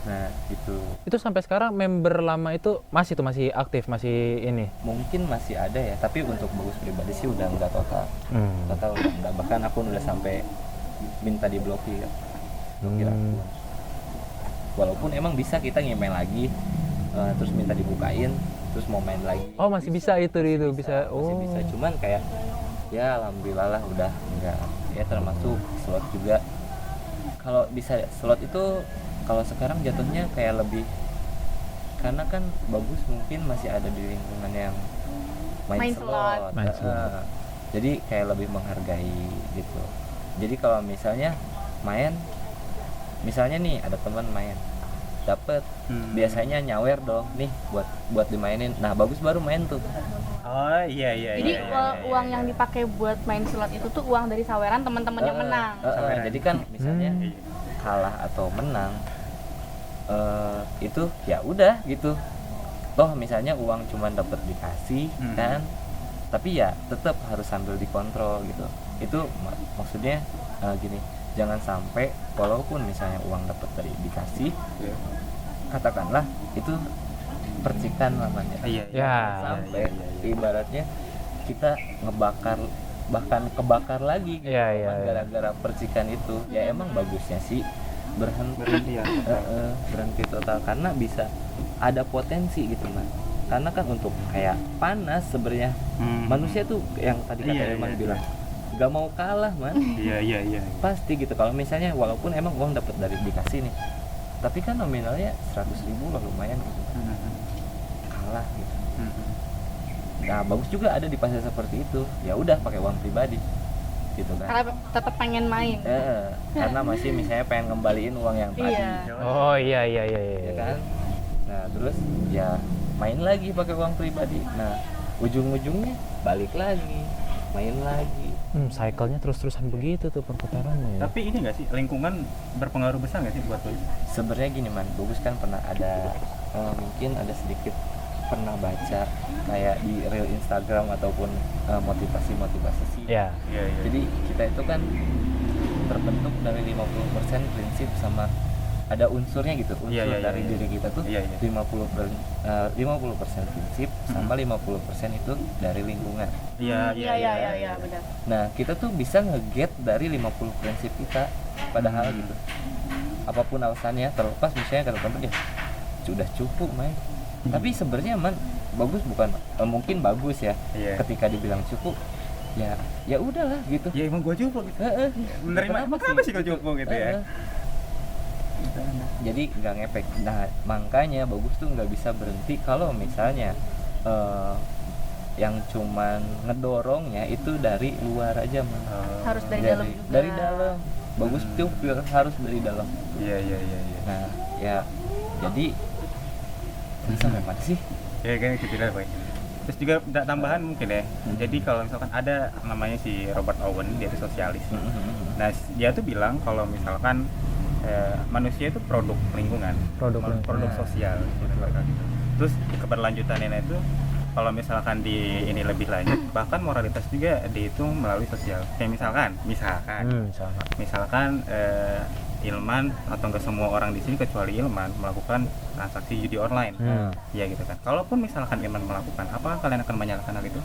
Nah gitu. Itu sampai sekarang member lama itu masih aktif, masih ini. Mungkin masih ada ya, tapi untuk Bagus pribadi sih udah nggak total. Total udah nggak, bahkan akun udah sampai minta diblokir. Blokir akun. Walaupun emang bisa kita ngemail lagi, terus minta dibukain, terus mau main lagi. Oh masih bisa itu bisa. Masih bisa, cuman kayak ya alhamdulillah lah udah enggak ya, termasuk slot juga. Kalau bisa slot itu kalau sekarang jatuhnya kayak lebih, karena kan Bagus mungkin masih ada di lingkungan yang main slot. Main slot. Jadi kayak lebih menghargai gitu. Jadi kalau misalnya main, misalnya nih ada teman main dapet, biasanya nyawer dong nih buat dimainin. Nah Bagus baru main tuh. Oh iya. Jadi uang yang dipakai buat main slot itu tuh uang dari saweran teman-teman yang menang. Jadi kan misalnya kalah atau menang, itu ya udah gitu. Toh misalnya uang cuma dapat dikasih kan, tapi ya tetap harus sambil dikontrol gitu. Itu maksudnya gini, jangan sampai walaupun misalnya uang dapat dari dikasih, katakanlah itu percikan namanya. Sampai ibaratnya kita ngebakar, bahkan kebakar lagi gitu, gara-gara percikan itu. Ya emang bagusnya sih berhenti berhenti total, karena bisa ada potensi gitu man. Karena kan untuk kayak panas sebenarnya manusia tuh yang tadi kata Irman bilang gak mau kalah man. Iya. Pasti gitu. Kalau misalnya walaupun emang uang dapat dari dikasih nih, tapi kan nominalnya 100.000 lah, lumayan gitu. Kalah gitu. Nah Bagus juga ada di fase seperti itu. Ya udah pakai uang pribadi gitu kan. Karena tetap pengen main. Karena masih misalnya pengen ngembaliin uang yang tadi. Oh iya. Ya kan. Nah terus ya main lagi pakai uang pribadi. Nah ujung-ujungnya balik lagi, main lagi. Cycle-nya terus-terusan begitu tuh perputarannya ya. Tapi ini nggak sih, lingkungan berpengaruh besar nggak sih buat lo? Sebenarnya gini man, Bagus kan pernah ada mungkin ada sedikit pernah baca kayak di reel Instagram ataupun motivasi sih. Iya. Jadi kita itu kan terbentuk dari 50% prinsip sama ada unsurnya gitu, unsur dari diri kita tuh 50% prinsip sama 50% itu dari lingkungan. Iya benar. Nah kita tuh bisa nge-get dari 50 prinsip kita, padahal gitu apapun alasannya, terlepas misalnya kata temen ya sudah cukup main, tapi sebenarnya man Bagus bukan mungkin bagus ya ketika dibilang cukup, ya udahlah gitu. Ya emang gua cukup gitu. Menerima apa sih kalau cukup gitu ya. Jadi nggak ngepek. Nah makanya Bagus tuh nggak bisa berhenti kalau misalnya yang cuman ngedorongnya itu dari luar aja man. Harus dari dalam juga. Dari dalam. Bagus tuh harus dari dalam. Iya. Nah ya jadi sampai mana sih? Ya kan gitu lah boy. Terus juga tambahan mungkin ya. Jadi kalau misalkan ada namanya si Robert Owen, dia itu sosialis. Nah dia tuh bilang kalau misalkan manusia itu produk lingkungan, produk sosial gitu. Terus keberlanjutannya itu kalau misalkan di ini lebih lanjut, bahkan moralitas juga dihitung melalui sosial. Kayak misalkan Ilman atau enggak semua orang di sini kecuali Ilman melakukan transaksi judi online, ya gitu kan. Kalaupun misalkan Ilman melakukan, apakah kalian akan menyalahkan hal itu?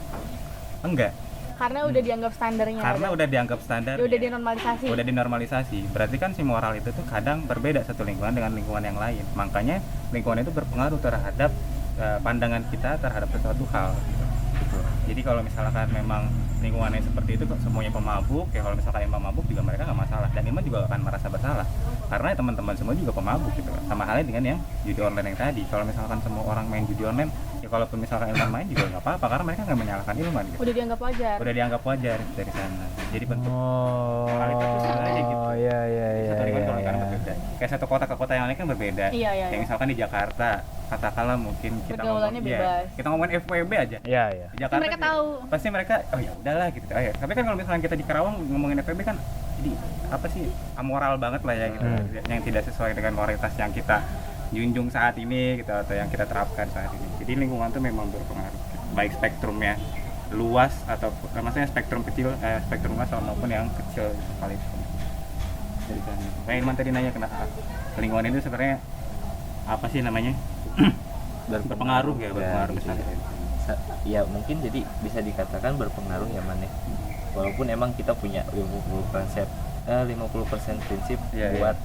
Enggak. Karena udah dianggap standarnya. Karena udah dianggap standar. Udah dinormalisasi. Udah dinormalisasi. Berarti kan si moral itu tuh kadang berbeda satu lingkungan dengan lingkungan yang lain. Makanya lingkungan itu berpengaruh terhadap pandangan kita terhadap sesuatu hal. Gitu. Jadi kalau misalkan memang lingkungannya seperti itu, semuanya pemabuk, ya kalau misalkan Ilman mabuk juga mereka nggak masalah, dan Ilman juga akan merasa bersalah karena teman-teman semua juga pemabuk gitu kan. Sama halnya dengan yang judi online yang tadi. Kalau misalkan semua orang main judi online, ya kalaupun misalkan Ilman main juga nggak apa-apa karena mereka nggak menyalahkan Ilman gitu. Udah dianggap wajar dari sana. Jadi bentuk moralitas itu aja gitu. Iya. Satu lingkungan kalau berbeda. kayak satu kota ke kota yang lain kan berbeda. Iya. Kayak misalkan di Jakarta, katakanlah mungkin kita Pergaulannya ngomong, bebas. kita ngomongin FWB aja. Iya, iya. Di Jakarta Mereka tahu. pasti mereka oh ya udahlah gitu. Oh, ya. Tapi kan kalau misalnya kita di Karawang ngomongin FWB kan jadi apa sih amoral banget lah ya gitu. Yang tidak sesuai dengan moralitas yang kita junjung saat ini gitu atau yang kita terapkan saat ini. Jadi lingkungan tuh memang berpengaruh. Baik spektrumnya luas atau maksudnya spektrum kecil, spektrum luas maupun yang kecil sekalipun. Dari sana. Kayak Ilman tadi nanya kenapa lingkungan itu sebenarnya apa sih namanya? berpengaruh ya, berpengaruh besar. Ya mungkin jadi bisa dikatakan berpengaruh ya Man ya. Walaupun emang kita punya 50% prinsip buat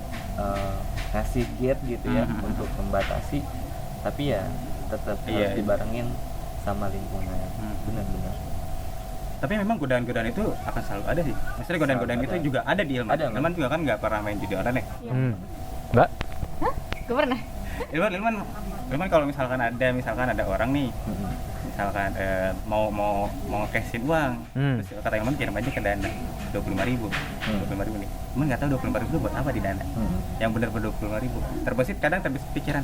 ngasih gate gitu ya untuk membatasi, tapi ya tetap harus dibarengin sama lingkungan. Benar-benar. Tapi memang godaan-godaan itu akan selalu ada sih. Maksudnya godaan-godaan itu juga ada di Ilman. Ada, Ilman juga kan nggak pernah main judi online ya. Mbak? Gak pernah. Ilman kalau misalkan ada orang nih, misalkan mau cashin uang, terus kata Ilman kirim aja ke Dana 25.000 nih. Ilman nggak tahu 25.000 buat apa di Dana. Yang benar-benar 25.000. Terbesit pikiran.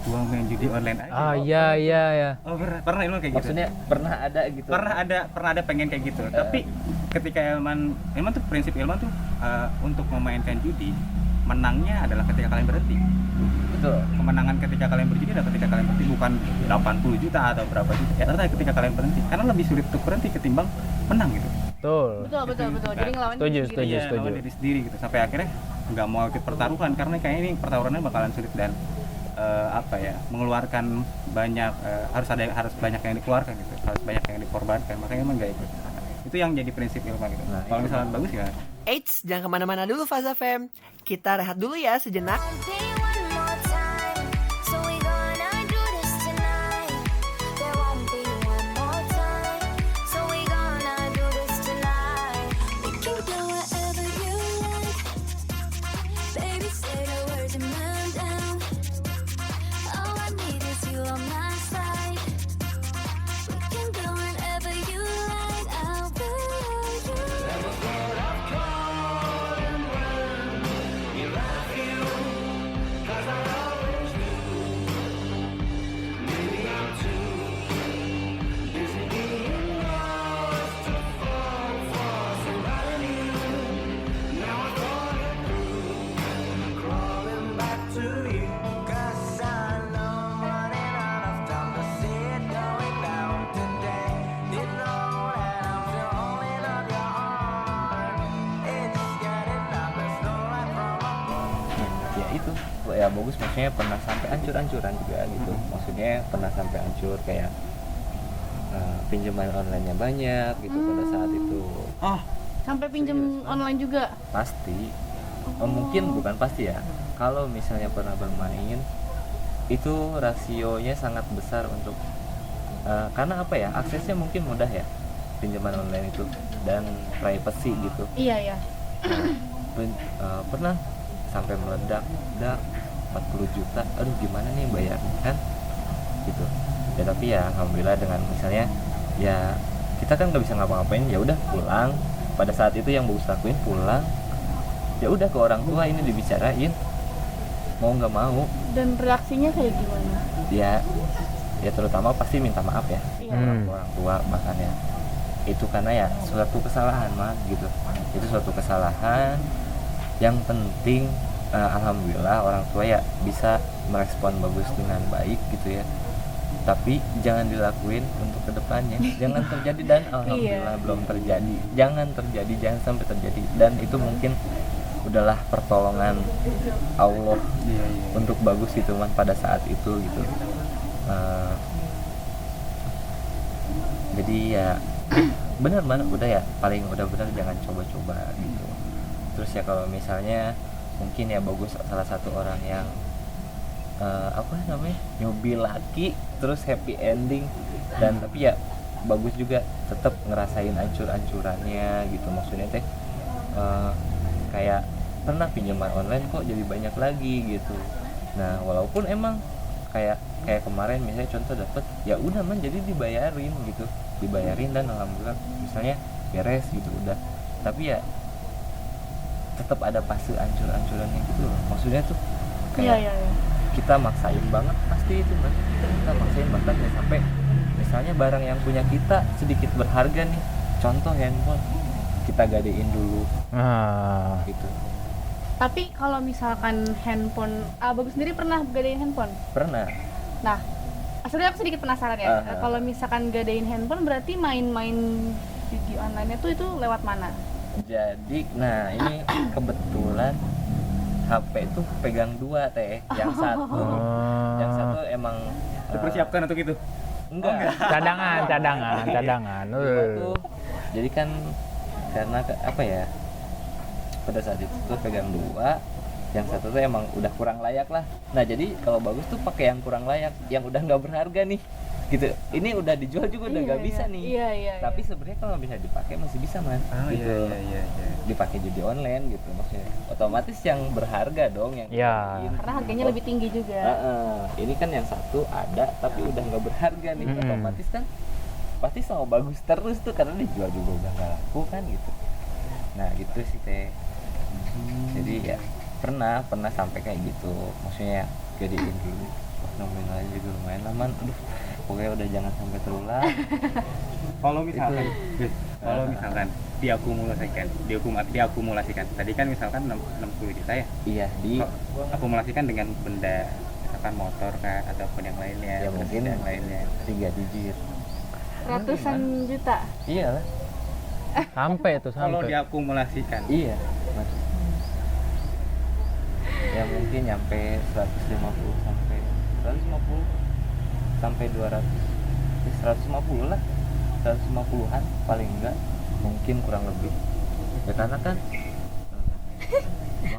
Gua main judi online aja. Iya. Oh pernah Ilman kayak gitu. Maksudnya pernah ada gitu. Pernah ada pengen kayak gitu. Tapi ketika Ilman tuh prinsip Ilman tuh untuk memainkan judi menangnya adalah ketika kalian berhenti. Betul. Kemenangan ketika kalian berjudi adalah ketika kalian berhenti, bukan 80 juta atau berapa juta. Ya ternyata ketika kalian berhenti. Karena lebih sulit untuk berhenti ketimbang menang gitu. Betul. Jadi ngelawan Setuju. Lawan diri sendiri gitu. Sampai akhirnya nggak mau ikut pertaruhan karena kayaknya ini pertaruhannya bakalan sulit dan mengeluarkan banyak harus banyak yang dikeluarkan gitu, harus banyak yang dikorbankan, makanya emang nggak ikut. Itu yang jadi prinsip Ilman gitu. Kalau misalnya bagus ya. Eits, jangan kemana-mana dulu Faza Fam. Kita rehat dulu ya sejenak. Ya bagus, maksudnya pernah sampai hancur-hancuran juga gitu. Maksudnya pernah sampai hancur kayak pinjaman online-nya banyak gitu pada saat itu. Sampai pinjam online juga? Pasti. Mungkin bukan pasti ya. Kalau misalnya pernah bermain itu rasionya sangat besar untuk karena apa ya, aksesnya mungkin mudah ya pinjaman online itu dan privacy gitu. Iya. Pernah sampai meledak 40 juta, aduh gimana nih bayarnya kan gitu ya. Tapi ya alhamdulillah dengan misalnya ya kita kan nggak bisa ngapa-ngapain, ya udah pulang. Pada saat itu yang bagus lakuin pulang, ya udah ke orang tua ini dibicarain mau nggak mau. Dan reaksinya kayak gimana? Ya terutama pasti minta maaf ya. Orang tua bahkan ya itu karena ya suatu kesalahan mah gitu, itu suatu kesalahan. Yang penting alhamdulillah orang tua ya bisa merespon bagus dengan baik gitu ya. Tapi jangan dilakuin untuk kedepannya, jangan terjadi, dan alhamdulillah belum terjadi. Jangan sampai terjadi, dan itu mungkin udahlah pertolongan Allah untuk bagus gitu man pada saat itu gitu. Jadi ya benar udah ya paling udah benar jangan coba-coba gitu. Terus ya kalau misalnya mungkin ya bagus salah satu orang yang nyobi laki terus happy ending, dan tapi ya bagus juga tetap ngerasain ancur-ancurannya gitu. Maksudnya teh kayak pernah pinjaman online kok jadi banyak lagi gitu. Nah walaupun emang kayak kemarin misalnya contoh dapet ya udah man jadi dibayarin dan alhamdulillah misalnya beres gitu udah. Tapi ya tetap ada fase ancur-ancurannya gitu loh. Maksudnya tuh Iya, kayak iya, iya. kita maksain banget pasti itu kan, kita maksain bahkan ya sampai misalnya barang yang punya kita sedikit berharga nih, contoh handphone, kita gadein dulu Ah, gitu. Tapi kalau misalkan handphone, Bagus sendiri pernah gadein handphone? Pernah. Nah, sebenarnya aku sedikit penasaran ya. Kalau misalkan gadein handphone berarti main-main judi online itu lewat mana? Jadi nah ini kebetulan HP itu pegang dua teh, yang satu emang Dipersiapkan untuk itu. enggak. cadangan. Dua tuh jadi kan karena apa ya, pada saat itu tuh pegang dua, yang satu tuh emang udah kurang layak lah. Nah jadi kalau bagus tuh pakai yang kurang layak, yang udah nggak berharga nih gitu. Ini udah dijual juga udah nggak bisa nih. Iya. Tapi sebenarnya kalau bisa dipakai masih bisa man. Gitu. Iya. Dipakai judi online gitu maksudnya. Otomatis yang berharga dong yang Ya. dibeliin. Karena harganya lebih tinggi juga. Ini kan yang satu ada tapi udah nggak berharga nih. Otomatis kan pasti sama bagus terus tuh karena dijual juga udah nggak laku kan gitu. Nah gitu sih teh. Jadi ya pernah sampai kayak gitu. Maksudnya gadein dulu. Wah, nominalnya juga lumayan lah man. Aduh, pokoknya udah jangan sampai terulang. Kalau misalkan diakumulasikan. Tadi kan misalkan 60 juta ya. Iya di Akumulasikan dengan benda misalkan motor kah ataupun yang lainnya, ya mungkin yang lainnya. 3 digit. Ratusan juta. Iyalah. Sampai Kalau diakumulasikan. Iya. Mas. Ya mungkin nyampe 150 sampai 200. Ya, 150 lah. 150-an paling enggak, mungkin kurang lebih. Ya karena kan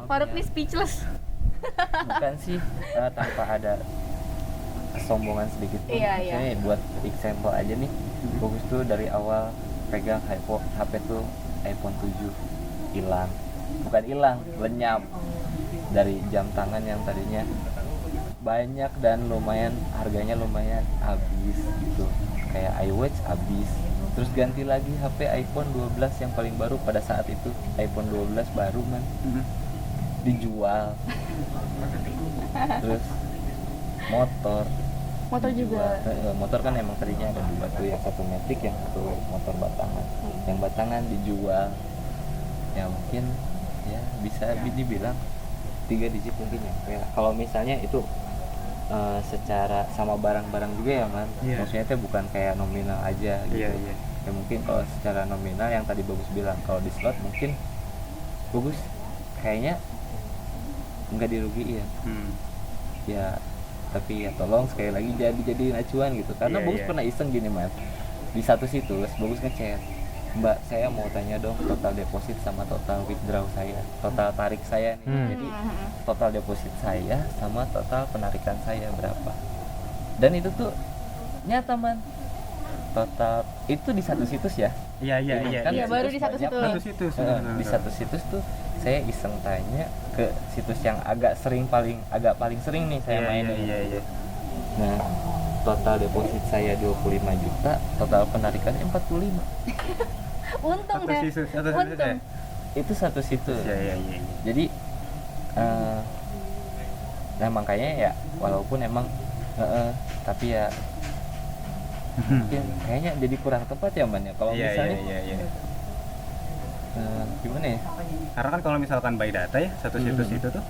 Faruk nih speechless. bukan sih tanpa ada kesombongan sedikit pun. Iya. Misalnya buat example aja nih, bagus tuh dari awal pegang HP tuh iPhone 7 hilang, bukan hilang, lenyap dari jam tangan yang tadinya banyak dan lumayan harganya lumayan habis gitu, kayak iWatch habis, terus ganti lagi HP iPhone 12 yang paling baru pada saat itu, iPhone 12 baru man, dijual. Terus motor juga. motor kan emang tadinya ada dua tuh, yang satu Matic, yang satu motor batangan. Yang batangan dijual ya mungkin ya bisa dibilang 3 digit mungkin ya. Kalau misalnya itu secara sama barang-barang juga ya man. Maksudnya itu bukan kayak nominal aja gitu. Ya mungkin kalau secara nominal yang tadi Bagus bilang, kalau di slot mungkin Bagus kayaknya nggak dirugiin ya, tapi ya tolong sekali lagi jadi acuan gitu, karena Bagus pernah iseng gini mas, di satu situs Bagus ngechat, Mbak saya mau tanya dong total deposit sama total withdraw saya, total tarik saya nih. Jadi total deposit saya sama total penarikan saya berapa, dan itu tuh nyata man, total itu di satu situs ya. Iya, baru di satu situs. Di satu situs tuh saya iseng tanya ke situs yang agak paling sering nih saya mainin. Nah, total deposit saya 25 juta, total penarikannya 45. Untung ya. Untung. Itu satu situs. Jadi nah makanya ya walaupun emang tapi ya mungkin kayaknya jadi kurang tepat ya man ya kalau misalnya gimana ya, karena kan kalau misalkan by data ya satu situs itu tuh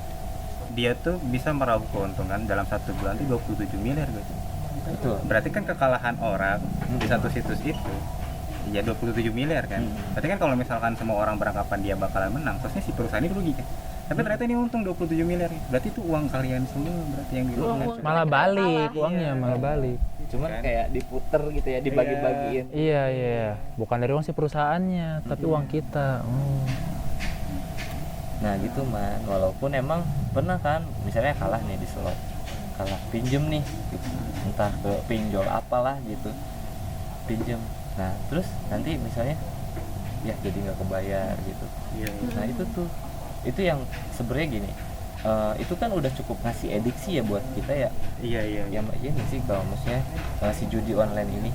dia tuh bisa meraup keuntungan dalam 1 bulan tuh 27 miliar gitu. betul, Berarti kan kekalahan orang di satu situs itu ya 27 miliar kan. Berarti kan kalau misalkan semua orang beranggapan dia bakalan menang, terusnya si perusahaan ini rugi kan. Tapi ternyata ini untung 27 miliar. Berarti itu uang kalian semua berarti yang dirugikan. malah balik uangnya, malah balik. cuman Kan? kayak diputer gitu ya, dibagi-bagiin. Iya, bukan dari uang si perusahaannya, tapi uang kita. Nah gitu man, walaupun emang pernah kan misalnya kalah nih di slot, kalah pinjem nih gitu. Entah ke pinjol apalah gitu, pinjem, nah terus nanti misalnya ya jadi nggak kebayar gitu. Nah itu yang sebenarnya gini, itu kan udah cukup ngasih ediksi ya buat kita ya. Iya nggak sih kalau maksudnya si judi online ini.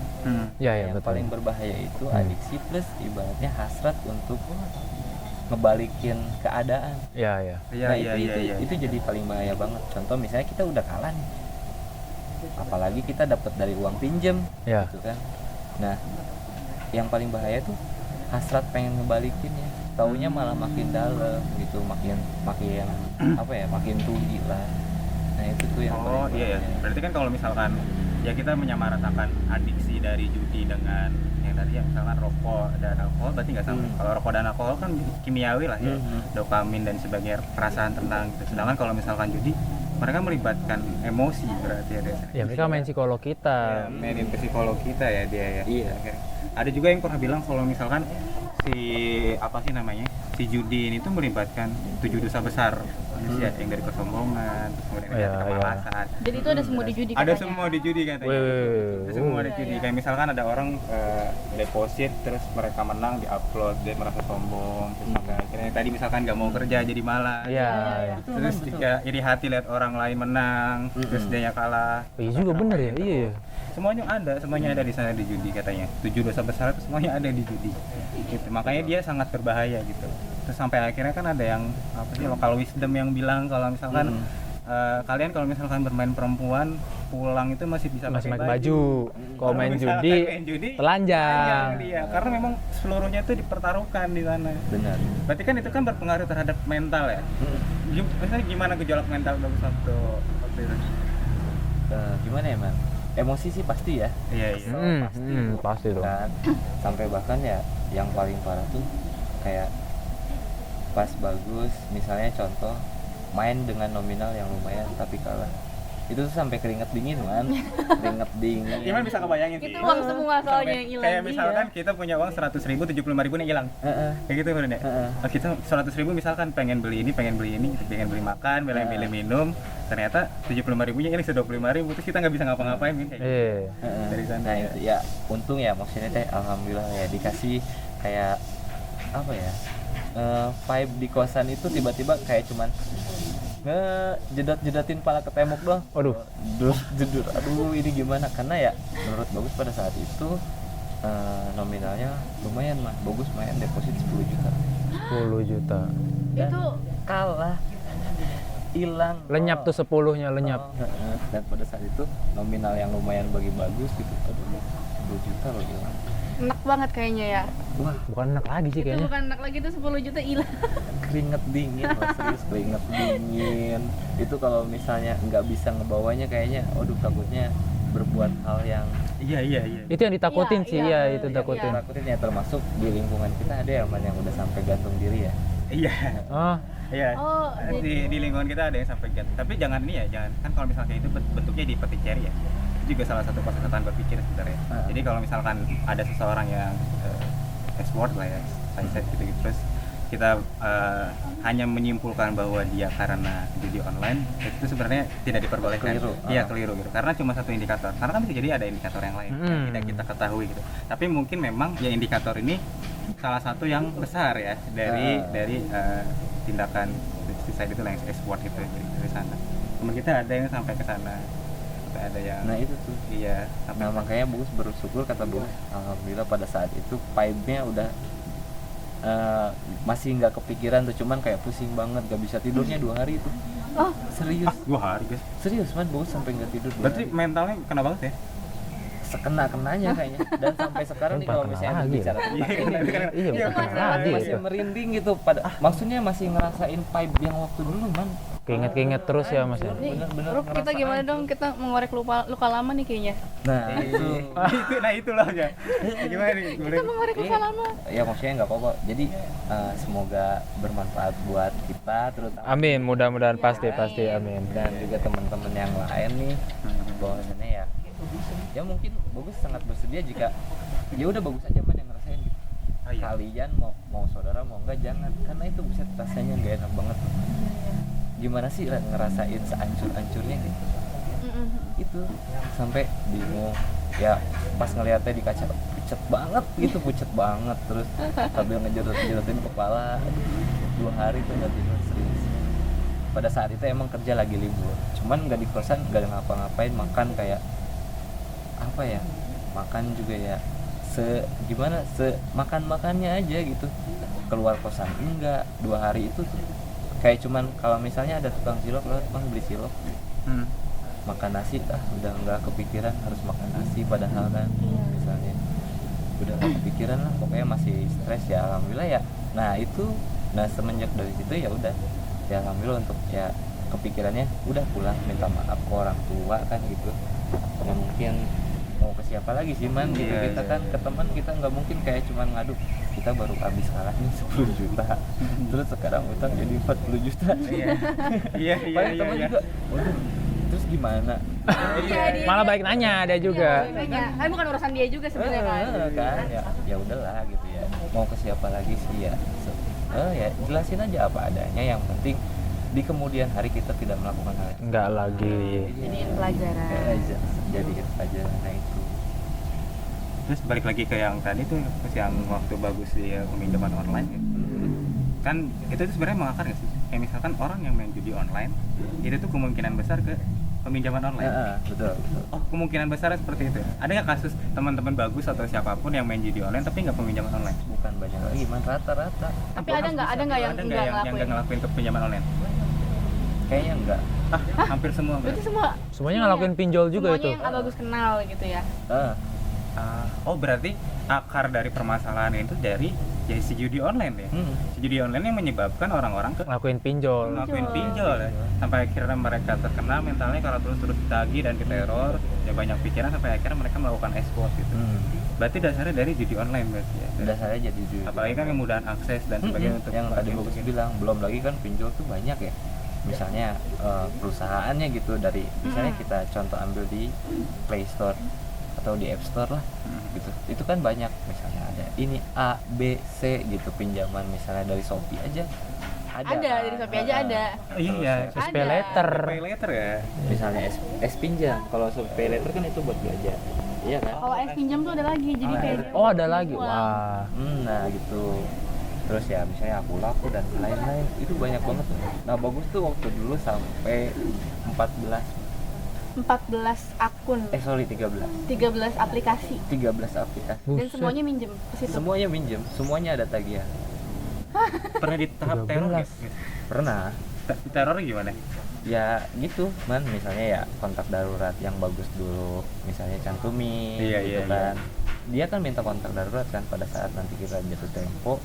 Iya, Yang betul. paling berbahaya itu adiksi plus ibaratnya hasrat untuk ngebalikin keadaan. Iya. Nah, itu jadi paling bahaya banget. Contoh misalnya kita udah kalah nih, apalagi kita dapat dari uang pinjem, Iya. gitu kan. Nah, yang paling bahaya tuh hasrat pengen ngebalikin ya, taunya malah makin dalam gitu, makin apa ya, makin tinggi lah. Nah itu tuh yang Oh paling iya ya. bahaya. Berarti kan kalau misalkan ya kita menyamaratakan adiksi dari judi dengan yang tadi ya misalkan rokok dan alkohol berarti nggak sama. Kalau rokok dan alkohol kan kimiawi lah ya, dopamin dan sebagainya, perasaan tenang gitu. Sedangkan kalau misalkan judi mereka melibatkan emosi berarti ya. Ya mereka main psikolog Ya, kita. mainin ke psikolog kita ya dia ya. Iya. Oke. Ada juga yang pernah bilang kalau misalkan si judi ini tuh melibatkan 7 dosa besar manusia, yang dari kesombongan, terus kemudian Iya, ada kemalasan. Jadi itu ada semua di judi Ada katanya. semua di judi katanya. Wih. Ada semua di judi. Kayak misalkan ada orang deposit terus mereka menang di-upload, dia merasa sombong, terus sampai akhirnya tadi misalkan nggak mau kerja jadi malas. Iya. Terus jika iri hati lihat orang lain menang, terus dia kalah. Iya juga bener ya. Iya. Semuanya ada di sana di judi katanya. 7 dosa besar itu semuanya ada di judi. Gitu. Makanya dia sangat berbahaya gitu. Terus sampai akhirnya kan ada yang apa sih, local wisdom yang bilang kalau misalkan kalian kalau misalkan bermain perempuan pulang itu masih bisa Masih pakai pakai baju. Kalau main judi telanjang. Dia karena memang seluruhnya itu dipertaruhkan di sana. Benar. Berarti kan itu kan berpengaruh terhadap mental ya. Misalnya gimana gejolak mental bagus waktu itu? Gimana ya man? Emosi sih pasti ya. Iya. Pasti dong. Kan sampai bahkan ya yang paling parah tuh kayak pas bagus misalnya contoh main dengan nominal yang lumayan tapi kalah, itu tuh sampai keringet dingin man. Keringet dingin. Gimana bisa kebayangin sih? Itu uang semua soalnya yang hilang. Kayak misalkan kita punya uang 100.000, 75.000 nih hilang. Kayak gitu kan ya. Kita 100.000 misalkan pengen beli ini, pengen beli makan, beli minum, ternyata 75.000-nya hilang 25.000, terus kita nggak bisa ngapa-ngapain kan kayak gitu. Dari sana. Nah itu ya untung ya maksudnya teh alhamdulillah ya dikasih kayak apa ya, vibe di kosan itu tiba-tiba kayak cuman ngejedot-jedotin pala ke tembok doang. Waduh. Jedor. Aduh ini gimana, karena ya menurut Bagus pada saat itu nominalnya lumayan mah. Bagus main deposit 10 juta. 10 juta. Itu Kalah, hilang, Lenyap tuh 10-nya lenyap. dan pada saat itu nominal yang lumayan bagi Bagus gitu, aduh 10 juta loh hilang. enak banget kayaknya ya. Wah Bukan enak lagi sih Itu kayaknya. bukan enak lagi, itu 10 juta hilang. keringet dingin lah, serius keringet dingin. Itu kalau misalnya nggak bisa ngebawanya kayaknya aduh takutnya berbuat hal yang Iya. Itu yang ditakutin Iya, sih, iya. ya itu takutin. takutin ya, termasuk di lingkungan kita ada yang udah sampai gantung diri ya. Iya. Oh, Iya. Oh, Di lingkungan kita ada yang sampai ganti. Tapi jangan ini ya, jangan kan kalau misalnya itu bentuknya di petik jari ya. Itu juga salah satu proses kesehatan berpikir sebenarnya. Jadi kalau misalkan ada seseorang yang export lah ya, saya gitu terus kita hanya menyimpulkan bahwa dia karena judi online, itu sebenarnya tidak diperbolehkan. Keliru. Iya keliru gitu. Karena cuma satu indikator. Karena kan bisa jadi ada indikator yang lain yang tidak kita ketahui gitu. Tapi mungkin memang ya indikator ini salah satu yang besar ya dari tindakan suicide itu lah, yang export itu dari sana. Teman kita ada yang sampai ke sana, sampai ada yang Nah itu tuh. iya sampai Nah makanya Bagus bersyukur, kata Bagus alhamdulillah pada saat itu vibe-nya udah masih nggak kepikiran tuh, cuman kayak pusing banget, gak bisa tidurnya 2 hari itu. Oh, Serius, 2 hari guys. serius man, Bagus sampai nggak tidur 2 Berarti hari. mentalnya kena banget ya? Sekena-kenanya kayaknya. Dan sampai sekarang nih kalau misalnya lagi. bicara tentang ini, Iya, bukan lagi masih itu. merinding gitu pada maksudnya masih ngerasain vibe yang waktu dulu man. Keinget-keinget terus ya Mas ya. nih, Bener-bener Rup, kita ngerasa gimana aja. dong? Kita mengorek luka lama nih kayaknya. Nah itu Nah itulah ya. Gimana nih? Kita mengorek luka lama. ya maksudnya nggak apa-apa. Jadi semoga bermanfaat buat kita terutama Amin, mudah-mudahan pasti amin. dan juga teman-teman yang lain nih, bahwasannya ya mungkin Bagus sangat bersedia jika ya udah Bagus aja man yang ngerasain gitu. Oh, iya. Kalian mau saudara mau enggak jangan, karena itu bisa rasanya nggak enak banget. Gimana sih ngerasain seancur-ancurnya gitu. Itu sampai bingung ya pas ngeliatnya di kaca, pucet banget terus sambil ngejedot-jedotin kepala. 2 hari tuh nggak tidur, serius. Pada saat itu emang kerja lagi libur, cuman nggak di kosan, nggak ngapa-ngapain, makan kayak apa ya, makan juga ya makannya aja gitu, keluar kosan enggak, 2 hari itu tuh kayak cuman kalau misalnya ada tukang cilok lewat, bang beli cilok, makan nasi, udah nggak kepikiran harus makan nasi, padahal kan misalnya udah nggak kepikiran lah, pokoknya masih stres ya, alhamdulillah ya. Nah itu, nah semenjak dari situ ya udah, ya alhamdulillah untuk ya kepikirannya udah pulang minta maaf ke orang tua kan gitu. Ya mungkin mau ke siapa lagi sih man gitu, kita kan ke teman kita nggak mungkin kayak cuman ngadu, kita baru habis kalah nih 10 juta terus sekarang utang jadi 40 juta. Iya paling teman juga, waduh terus gimana. Malah balik nanya ada juga. Tapi bukan urusan dia juga sebenarnya kan. Ya udahlah gitu ya, mau ke siapa lagi sih ya. Ya jelasin aja apa adanya, yang penting di kemudian hari kita tidak melakukan hal yang Enggak lagi. Jadiin pelajaran. Jadi aja. Nah itu Terus balik lagi ke yang tadi tuh, yang waktu bagus di peminjaman online ya. Kan itu tuh sebenarnya mengakar nggak sih? Kayak misalkan orang yang main judi online itu tuh kemungkinan besar ke peminjaman online. betul. Oh, kemungkinan besar seperti itu. Ada nggak kasus teman-teman bagus atau siapapun yang main judi online tapi nggak peminjaman online? Bukan banyak lagi, man rata-rata. Tapi ada nggak yang nggak yang ngelakuin? nggak ngelakuin ke pinjaman online? Kayaknya enggak. Hampir semua. Berarti Semuanya ngelakuin pinjol juga semuanya itu. yang Abagus kenal gitu ya. Oh, berarti akar dari permasalahan itu dari si judi online ya? Si judi online yang menyebabkan orang-orang Ngelakuin pinjol. ngelakuin pinjol ya. Sampai akhirnya mereka terkena mentalnya kalau terus ditagih dan diteror, ya banyak pikiran sampai akhirnya mereka melakukan exploit gitu. Berarti dasarnya dari judi online berarti ya? Dasarnya jadi judi. Apalagi kan kemudahan akses dan sebagainya untuk yang tadi Bagus bilang, belum lagi kan pinjol tuh banyak ya. Misalnya perusahaannya gitu, dari misalnya kita contoh ambil di Play Store atau di App Store lah gitu, itu kan banyak, misalnya ada ini A, B, C gitu pinjaman, misalnya dari Shopee aja ada Dari Shopee aja ada. Iya, Pay later. pay later ya. misalnya S pinjam, kalau Pay later kan itu buat belajar, iya kan. Kalau es pinjam tuh ada lagi, jadi kayak Oh, ada lagi. Wah. Nah gitu. Terus ya misalnya aku laku dan lain-lain, itu banyak banget. Nah Bagus tuh waktu dulu sampai 14 akun, 13 13 aplikasi. 13 aplikasi. Dan Buset. semuanya minjem ke situ. Semuanya minjem, semuanya ada tagihan. Pernah di tahap teror 13. gitu? Pernah. Teror gimana? Ya gitu man, misalnya ya kontak darurat yang Bagus dulu misalnya cantumin gitu kan. Dia kan minta kontak darurat kan pada saat nanti kita jatuh tempo.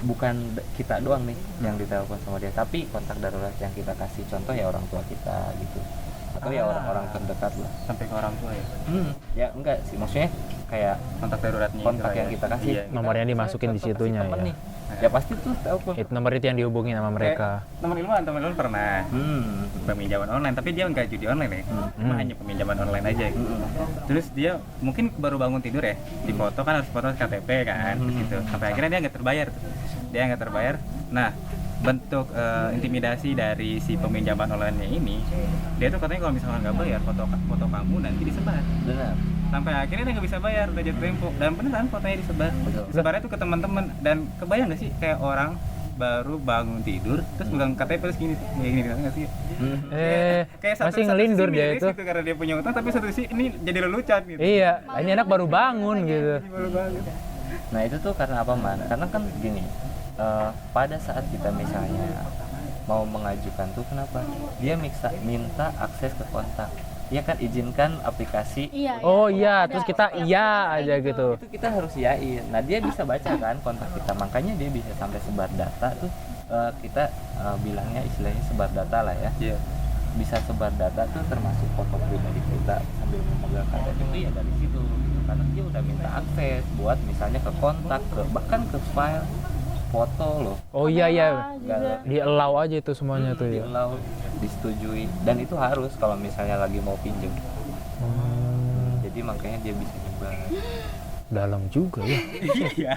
Bukan kita doang nih yang ditelepon sama dia, tapi kontak darurat yang kita kasih contoh ya orang tua kita gitu, atau ya orang-orang terdekat lah. Sampai ke orang tua ya? Ya enggak sih, maksudnya kayak Kontak daruratnya kontak itu yang ya? kita kasih, Iya. Nomornya dimasukin di situnya temen ya. nih. Ya pasti tuh telepon. Itu nomor itu yang dihubungin sama mereka. Teman ilmuwan pernah peminjaman online, tapi dia nggak judi online ya, cuma hanya peminjaman online aja gitu. Terus dia mungkin baru bangun tidur ya, di foto kan harus foto KTP kan, gitu. Sampai akhirnya dia nggak terbayar. Nah, bentuk intimidasi dari si peminjaman online ini, dia tuh katanya kalau misalkan nggak bayar, foto kamu nanti disebar. Benar. Sampai akhirnya dia nggak bisa bayar, udah jatuh tempo, dan beneran fotonya disebar. Betul. Sebarnya tuh ke teman-teman, dan kebayang nggak sih kayak orang baru bangun tidur terus pegang KTP terus gini nggak sih? Kayak satu Masih ngelindur sisi dia miris itu. gitu, karena dia punya utang, tapi satu sisi ini jadi lelucon gitu. Iya, ini anak baru bangun gitu. Baru banget. Nah itu tuh karena apa man? Karena kan gini, pada saat kita misalnya mau mengajukan tuh kenapa? Dia minta akses ke kontak. Dia kan izinkan aplikasi. Iya. Oh iya, Ada. terus kita iya aja gitu. Itu kita harus yain. Nah dia bisa baca kan kontak kita, makanya dia bisa sampai sebar data tuh. Kita bilangnya istilahnya sebar data lah ya. Iya. Bisa sebar data tuh termasuk foto pribadi kita sambil memegang KTP itu ya dari situ. Karena dia udah minta akses buat misalnya ke kontak, bahkan ke file foto loh. Oh iya iya. Juga. Di allow aja itu semuanya tuh ya. Di-allow, disetujui, dan itu harus kalau misalnya lagi mau pinjem. Jadi makanya dia bisa nyebar. Dalam juga ya. Iya.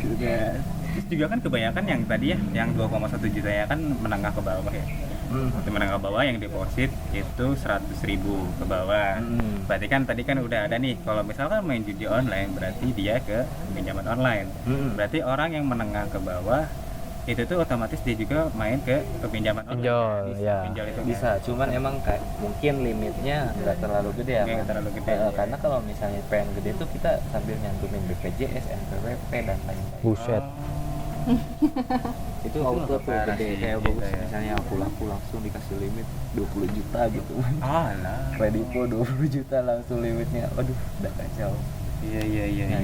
Terus juga kan kebanyakan yang tadi ya, yang 2,1 juta ya kan menengah ke bawah ya. Waktu menengah ke bawah yang deposit itu 100.000 ke bawah. Berarti kan tadi kan udah ada nih, kalau misalkan main judi online berarti dia ke pinjaman online. Berarti orang yang menengah ke bawah itu tuh otomatis dia juga main ke pinjaman online. Pinjol, Bisa, ya. pinjol itu kan. Bisa, cuman emang kayak mungkin limitnya nggak terlalu gede ya, Nggak Man. terlalu gede, ya. Karena kalau misalnya pengen gede tuh kita sambil nyantumin BPJS, NPWP dan lain-lain. Buset. Itu Auto tuh parah gede sih, kayak gitu bagus ya. misalnya aku langsung dikasih limit 20 juta gitu. Alah. Kredipo 20 juta langsung limitnya. Aduh, udah kacau. Iya.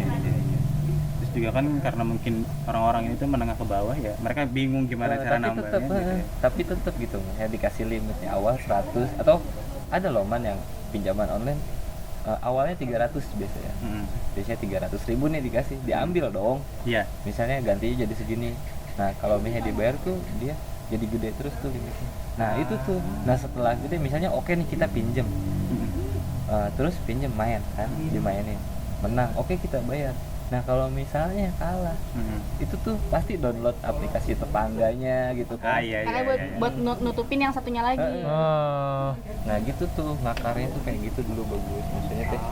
Terus juga kan karena mungkin orang-orang ini tuh menengah ke bawah ya, mereka bingung gimana cara tapi nambahnya tetap gitu ya. tapi tetap gitu ya, dikasih limitnya awal 100 atau ada loh man yang pinjaman online awalnya 300 biasanya. Biasanya 300.000 nih dikasih, diambil dong. Iya. Misalnya gantinya jadi segini. Nah, kalau misalnya dibayar tuh dia jadi gede terus tuh limitnya. Nah, itu tuh. Nah, setelah gede misalnya oke nih kita pinjem. Terus pinjem main kan, dimainin. Menang, oke kita bayar. Nah, kalau misalnya kalah, itu tuh pasti download aplikasi tetangganya gitu kan. Iya. Karena buat nutupin yang satunya lagi. Oh, Nah gitu tuh ngakarnya tuh kayak gitu dulu bagus. Maksudnya teh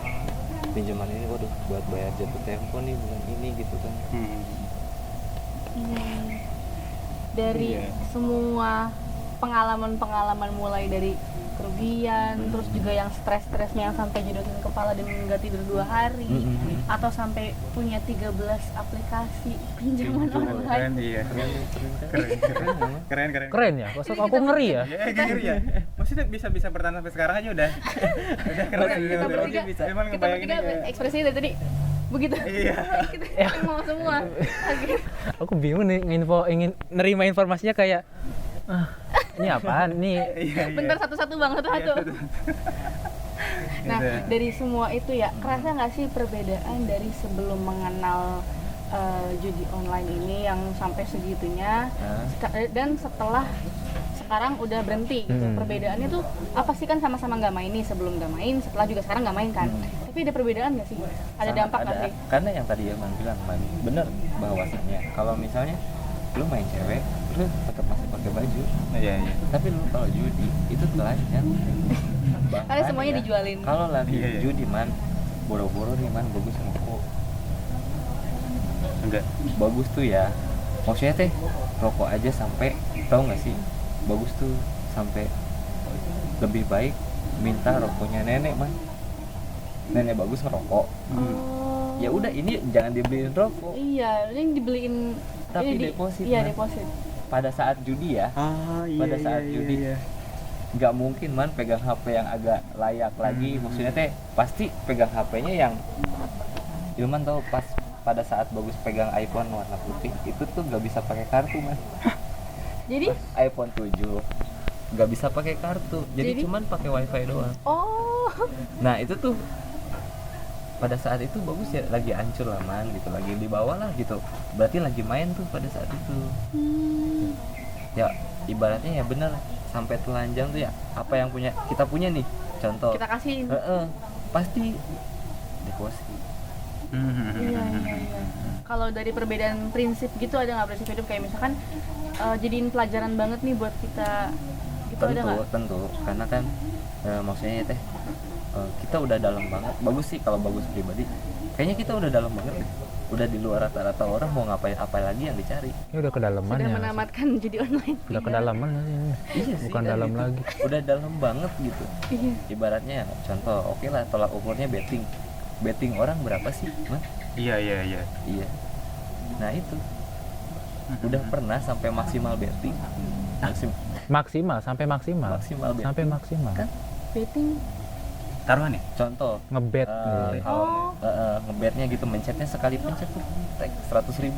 pinjaman ini waduh buat bayar jatuh tempo nih bulan ini gitu kan. Dari Iya. semua pengalaman mulai dari kerugian, terus juga yang stres-stresnya yang sampai jedotin kepala dan nggak tidur 2 hari, atau sampai punya 13 aplikasi pinjaman online. Keren, iya. Keren. keren ya. Maksud aku ngeri ya. Ya, ngeri ya. Maksudnya bisa bertahan sampai sekarang aja udah keren. Kita bertiga, Cuman kita ngebayanginnya bertiga kayak- ekspresinya dari tadi begitu. Iya. Kita mau semua. Oke. Aku bingung nih ingin nerima informasinya kayak ini apaan nih? Iya. Bentar satu-satu bang, satu-satu. Nah, Gitu. dari semua itu ya, kerasa nggak sih perbedaan dari sebelum mengenal judi online ini yang sampai segitunya, dan setelah sekarang udah berhenti gitu. Perbedaannya tuh apa sih? Kan sama-sama nggak main nih, sebelum nggak main, setelah juga sekarang nggak main kan. Tapi ada perbedaan nggak sih? Ada Sangat dampak nggak sih? Karena yang tadi Yaman bilang man, bener bahwasannya kalau misalnya lu main cewek lu tetap masih pakai baju. Iya. Tapi lu kalau judi itu telanjang. Karena semuanya dijualin. Kalau lagi Iya. judi man, boro-boro nih man bagus rokok. Enggak. Bagus tuh ya. Maksudnya teh rokok aja sampai tahu nggak sih? Bagus tuh sampai lebih baik minta rokoknya nenek man. Nenek bagus ngerokok. Oh. Ya udah ini jangan dibeliin rokok. Iya, ini dibeliin. Tapi ini deposit, Iya, Man. deposit. Pada saat judi ya, Iya. pada saat judi nggak mungkin man pegang HP yang agak layak lagi. Maksudnya teh pasti pegang HP-nya yang Ilman tahu pas pada saat bagus pegang iPhone warna putih itu tuh nggak bisa pakai kartu man. Jadi, iPhone 7 nggak bisa pakai kartu, jadi cuman pakai wifi doang. oh, Nah itu tuh pada saat itu bagus ya lagi hancur lah man gitu, lagi di bawah lah gitu, berarti lagi main tuh pada saat itu. Ya ibaratnya ya bener sampai telanjang tuh ya, apa yang kita punya nih contoh kita kasih. pasti deposit. Iya. Kalau dari perbedaan prinsip gitu ada nggak prinsip hidup kayak misalkan jadiin pelajaran banget nih buat kita gitu, ada nggak? Tentu karena kan maksudnya teh kita udah dalam banget. Bagus sih kalau bagus pribadi kayaknya kita udah dalam banget deh. Udah di luar rata-rata orang mau ngapain apa lagi yang dicari. Ini udah kedalaman Sudah ya. menamatkan judi online. Udah kedalaman ini. Iya sih, Bukan kan dalam gitu. lagi. Udah dalam banget gitu. Iya. Ibaratnya contoh oke lah tolak ukurnya betting orang berapa sih man? Iya. Iya. Nah itu udah pernah sampai maksimal betting. Maksimal sampai maksimal. Maksimal betting. Sampai maksimal. Kan? Betting. Taruhan ya? Contoh Ngebet. nih. kalau ngebetnya gitu mencetnya sekali pencet tuh tek 100.000.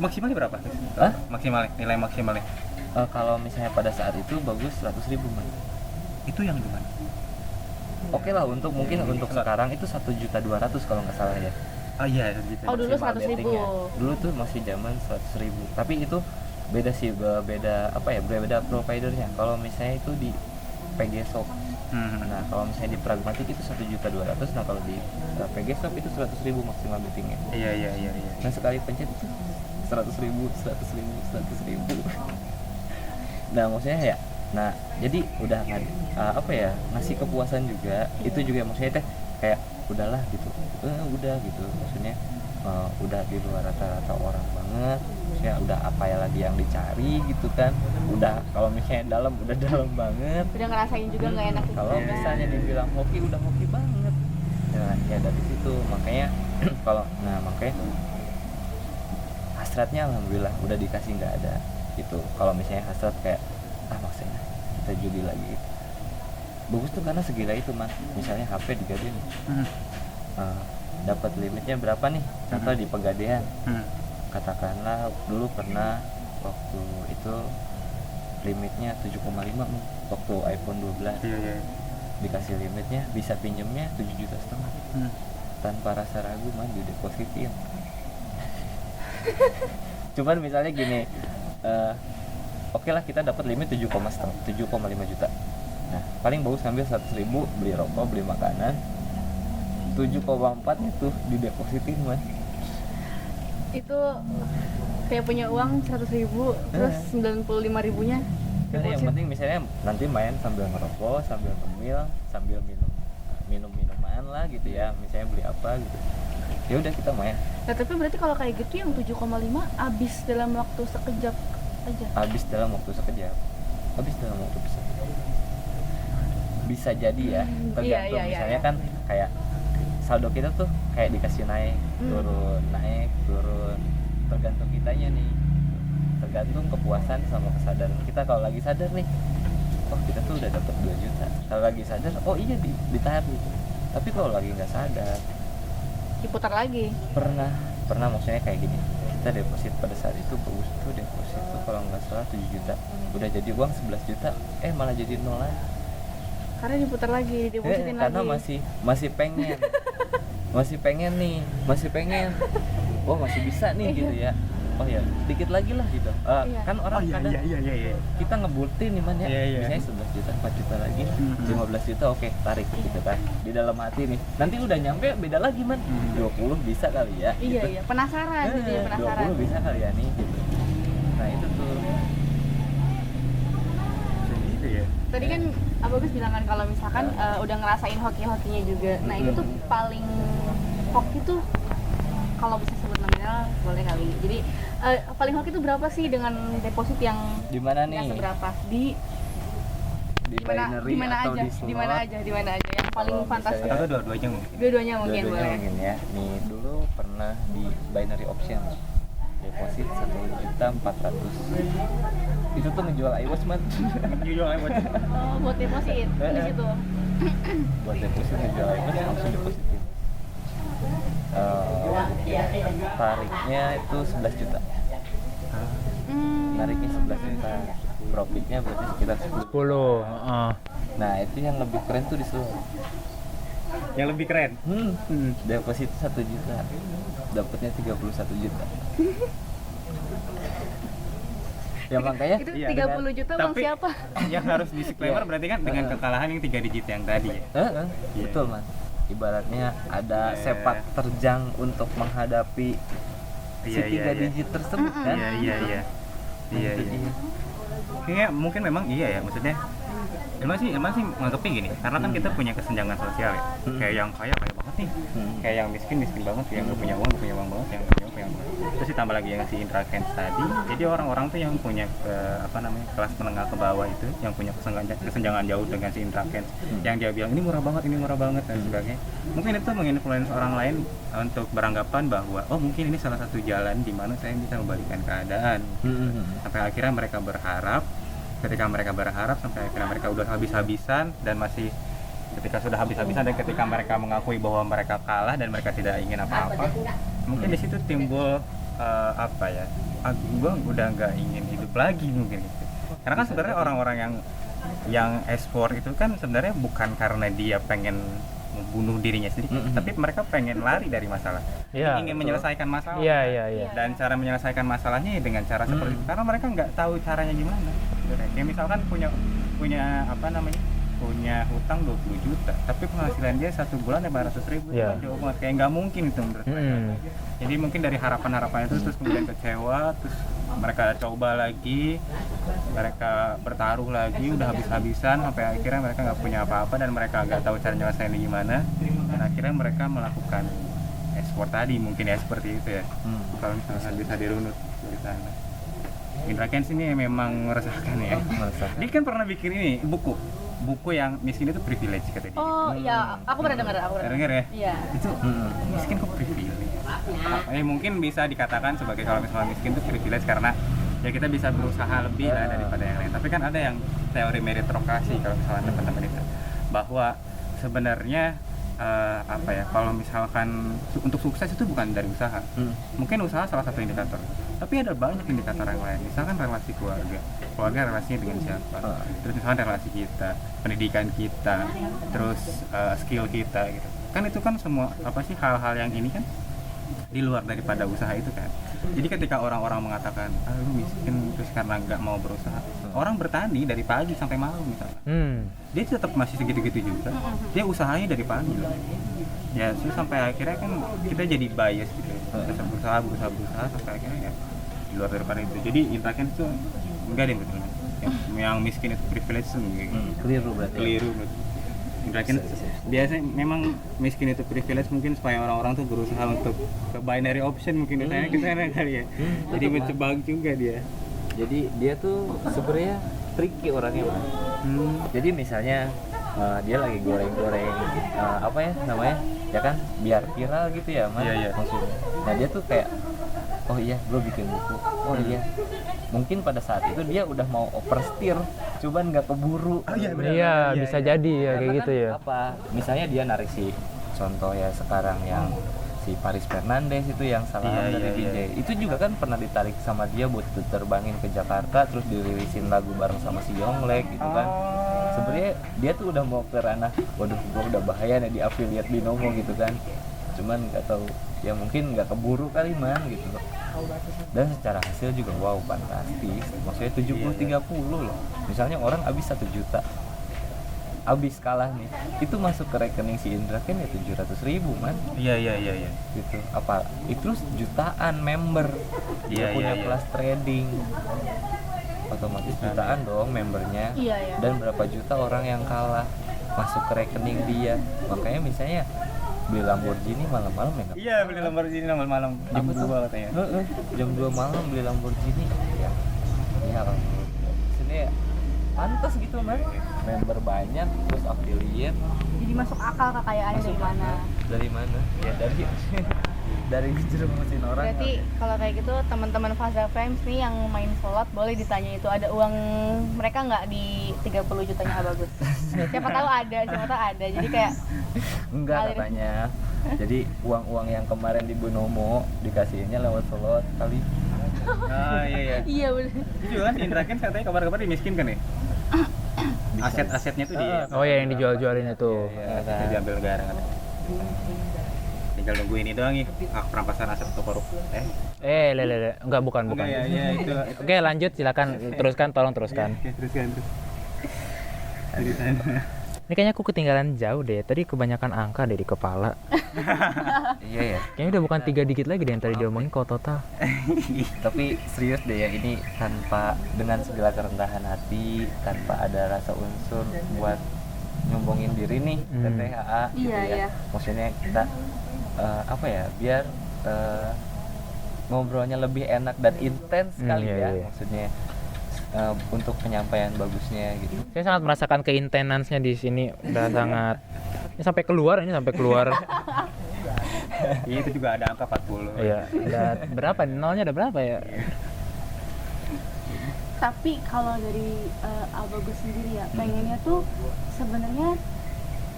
Maksimalnya berapa? Hah? Maksimalnya, nilai maksimalnya. Kalau misalnya pada saat itu bagus 100.000 man. Itu yang gimana? Oke lah untuk mungkin untuk sekarang itu 1.200.000 kalau nggak salah ya. Oh iya gitu. Oh, dulu Maksimal 100.000. bettingnya. Dulu tuh masih zaman 100.000. Tapi itu beda sih, beda apa ya? Beda providernya. Kalau misalnya itu di PG Shop. Nah, kalau misalnya di Pragmatic itu 1.200.000. Nah, kalau di PG Shop itu 100.000 maksimal bettingnya. Iya. Nah, sekali pencet itu 100.000. Nah, maksudnya ya. Nah, jadi udah apa ya? Ngasih kepuasan juga. Itu juga maksudnya teh kayak udahlah gitu. Udah gitu maksudnya. udah di luar rata-rata orang banget, maksudnya udah apa ya lagi yang dicari gitu kan, udah kalau misalnya dalam udah dalam banget. Udah ngerasain juga nggak enak Kalau misalnya dibilang hoki udah hoki banget ya dari situ makanya makanya hasratnya alhamdulillah udah dikasih nggak ada gitu. Kalau misalnya hasrat kayak maksudnya kita judi lagi gitu. Bagus tuh karena segila itu mas, misalnya HP digadein dapat limitnya berapa nih, contoh di Pegadaian katakanlah dulu pernah waktu itu limitnya 7,5 waktu iPhone 12 dikasih limitnya bisa pinjemnya 7,5 juta tanpa rasa ragu man didepositin. Cuman misalnya gini, oke lah kita dapat limit 7,5 juta. Nah paling bagus ngambil 100.000 beli rokok beli makanan, 7,4 itu didepositin man. Itu kayak punya uang 100.000 terus 95.000-nya Karena yang penting misalnya nanti main sambil ngerokok, sambil ngemil, sambil minum-minuman lah gitu ya, misalnya beli apa gitu. Ya udah kita main. Nah tapi berarti kalau kayak gitu yang 7,5 habis dalam waktu sekejap aja. Habis dalam waktu sekejap. Bisa jadi ya, tergantung misalnya kan kayak saldo kita tuh kayak dikasih naik, turun, tergantung kitanya nih. Tergantung kepuasan sama kesadaran kita. Kalau lagi sadar nih, kita tuh udah dapat 2 juta. Kalau lagi sadar, iya ditarik. Tapi kalau lagi nggak sadar, Diputar lagi. Pernah maksudnya kayak gini. Kita deposit pada saat itu bagus tuh deposit tuh kalau nggak salah 7 juta. Udah jadi uang 11 juta, malah jadi 0 lagi. Karena diputar lagi, depositin lagi. Karena masih pengen. masih pengen. Masih bisa nih gitu ya. Ya dikit lagi lah gitu. Kan orang kadang kita ngebultin nih man ya. Misalnya 11 juta, 4 juta lagi, 15 juta oke, tarik gitu kan. Di dalam hati nih. Nanti udah nyampe beda lagi man. 20 bisa kali ya. Gitu. Iya, penasaran gitu ya, penasaran. 20 bisa kali ya nih gitu. Nah, itu tuh. Gitu ya. Tadi kan Bagus bilang kan kalau misalkan udah ngerasain hoki-hokinya juga. Nah, itu tuh paling hoki tuh kalau bisa sebut nominal boleh kali. Jadi paling hoki itu berapa sih dengan deposit yang di mana nih? Yang seberapa? Di binary atau aja, di slot? Di mana aja yang paling fantastis. Atau dua-duanya mungkin. Dua-duanya mungkin boleh. Mungkin ya. Nih dulu pernah di binary option. Deposit 1.400.000. Itu tuh ngejual iWatch man. Oh, buat deposit di situ. Buat deposit ngejual iWatch langsung depositin. Tariknya itu 11 juta. Nariknya 11 juta. Profitnya berarti sekitar 10. Nah, itu yang lebih keren tuh di slot. Yang lebih keren. Deposit 1 juta. Dapatnya 31 juta. Ya makanya itu 30 juta bang tapi siapa? Yang harus disclaimer berarti kan dengan kekalahan yang 3 digit yang tadi ya. Betul man. Ibaratnya ada sepak terjang untuk menghadapi si 3 digit tersebut kan. Iya. Kayaknya mungkin memang iya ya, maksudnya emang sih nganggepnya gini, karena kan kita punya kesenjangan sosial ya. Kayak yang kaya banget nih, kayak yang miskin banget, yang gak punya uang banget, yang punya uang banget. Terus ditambah lagi yang si Indra Kents tadi, jadi orang-orang tuh yang punya kelas menengah ke bawah itu, yang punya kesenjangan jauh dengan si Indra Kents, yang dia bilang ini murah banget dan sebagainya. Mungkin itu menginfluence orang lain untuk beranggapan bahwa mungkin ini salah satu jalan di mana saya bisa membalikkan keadaan. Sampai akhirnya mereka berharap. Ketika mereka berharap sampai akhirnya mereka udah habis-habisan dan masih ketika sudah habis-habisan dan ketika mereka mengakui bahwa mereka kalah dan mereka tidak ingin apa-apa, mungkin di situ timbul gue udah nggak ingin hidup lagi mungkin gitu. Karena kan sebenarnya orang-orang yang esport itu kan sebenarnya bukan karena dia pengen membunuh dirinya sendiri, tapi mereka pengen lari dari masalah, ingin menyelesaikan masalah. Dan cara menyelesaikan masalahnya dengan cara seperti itu, karena mereka nggak tahu caranya gimana. Kayak misalkan punya hutang 20 juta, tapi penghasilan dia 1 bulan 500.000, itu kan jauh banget, kayak nggak mungkin itu menurut mereka. Jadi mungkin dari harapan itu terus kemudian kecewa, terus mereka coba lagi, mereka bertaruh lagi, udah habis-habisan sampai akhirnya mereka nggak punya apa-apa dan mereka nggak tahu cara nyelesainnya gimana, dan akhirnya mereka melakukan ekspor tadi mungkin ya, seperti itu ya. Kalau misalkan bisa dirunut dari sana. Indra Kents ini memang meresahkan ya. Meresahkan. Dia kan pernah bikin ini buku yang miskin itu privilege kata dia. Oh iya, aku pernah dengar, Dengar ya? Iya. Itu miskin kok privilege. Mungkin bisa dikatakan sebagai kalau misalnya miskin itu privilege karena ya kita bisa berusaha lebih lah daripada yang lain. Tapi kan ada yang teori meritokrasi kalau misalnya teman-teman itu, bahwa sebenarnya kalau misalkan untuk sukses itu bukan dari usaha. Mungkin usaha salah satu indikator, tapi ada banyak indikator yang lain. Misalkan relasi keluarga relasinya dengan siapa, terus misalkan relasi kita, pendidikan kita, terus skill kita gitu. Kan itu kan semua hal-hal yang ini kan di luar daripada usaha itu kan. Jadi ketika orang-orang mengatakan lu miskin terus karena nggak mau berusaha, orang bertani dari pagi sampai malam misalnya, dia tetap masih segitu-gitu juga, dia usahanya dari pagi loh. Ya terus sampai akhirnya kan kita jadi bias gitu, kita berusaha sampai akhirnya ya di luar daripada itu. Jadi intinya itu enggak deh betul, yang miskin itu privilege itu Keliru berarti. Keliru berarti. Mungkin biasanya memang miskin itu privilege mungkin supaya orang-orang tuh berusaha untuk ke binary option mungkin misalnya ke sana kali ya. Jadi menjebak juga dia. Jadi dia tuh sebenarnya tricky orangnya, Mas. Jadi misalnya dia lagi goreng-goreng apa ya namanya? Ya kan biar viral gitu ya, Mas. Iya. Maksudnya. Nah, dia tuh kayak oh iya, gue bikin buku. Oh iya. Mungkin pada saat itu dia udah mau oversteer, cuman nggak keburu. Iya, bisa jadi ya kayak Karena gitu kan ya. Apa? Misalnya dia narik si contoh ya sekarang yang si Paris Fernandes itu yang salah dari DJ. Itu juga kan pernah ditarik sama dia buat terbangin ke Jakarta, terus dirilisin lagu bareng sama si Yonglek gitu kan. Sebenarnya dia tuh udah mau ke ranah, waduh gue udah bahaya nih di affiliate Binomo gitu kan. Cuman nggak tahu, ya mungkin nggak keburu kali man gitu loh. Dan secara hasil juga wow fantastis. Maksudnya 70-30 loh. Misalnya orang habis 1 juta, habis kalah nih, itu masuk ke rekening si Indra kan ya 700.000 man. Iya. Gitu. Apa? Itu jutaan member. Dia punya kelas trading. Otomatis jutaan dong membernya. Iya. Dan berapa juta orang yang kalah masuk ke rekening dia. Makanya misalnya beli Lamborghini malam-malam ya nggak? Iya, beli Lamborghini malam jam 2 katanya. Jam 2 malam beli Lamborghini ya. Ya kalau sini ya pantas gitu man. Member banyak terus affiliate. Jadi masuk akal kekayaannya dari mana? Dari mana? Ya dari jerumusin orang. Berarti kalau kayak gitu teman-teman Faza Frames nih yang main slot boleh ditanya itu ada uang mereka nggak di 30 jutanya Abagus? Siapa tahu ada. Jadi kayak enggak ngalir. katanya. Jadi uang-uang yang kemarin di Binomo dikasihnya lewat slot kali. Iya. Iya benar. Itu juga kan Indra Kents katanya kabar-kabar dimiskinkan ya. Aset-asetnya tuh Oh ya yang dijual-jualin itu. asetnya diambil negara kan. Tinggal nunggu ini doang nih, perampasan aset atau korup. Lele. Enggak, bukan. Iya, itu. Oke, lanjut silakan tolong teruskan. Oke, teruskan. Dari sana. Ini kayaknya aku ketinggalan jauh deh. Tadi kebanyakan angka deh di kepala. Iya ya. Kayaknya udah bukan 3 digit lagi deh yang tadi diomongin kalau total. Tapi serius deh ya, ini tanpa dengan segala kerendahan hati, tanpa ada rasa unsur buat nyombongin diri nih ke THA gitu ya. Iya. Maksudnya kita biar ngobrolnya lebih enak dan intens kali ya. Iya. Maksudnya untuk penyampaian bagusnya gitu. Saya sangat merasakan keintenansnya di sini. Udah sangat ini sampai keluar. Iya, itu juga ada angka 40. Iya, ada berapa? Nolnya ada berapa ya? Tapi kalau dari Abagus sendiri ya pengennya tuh sebenarnya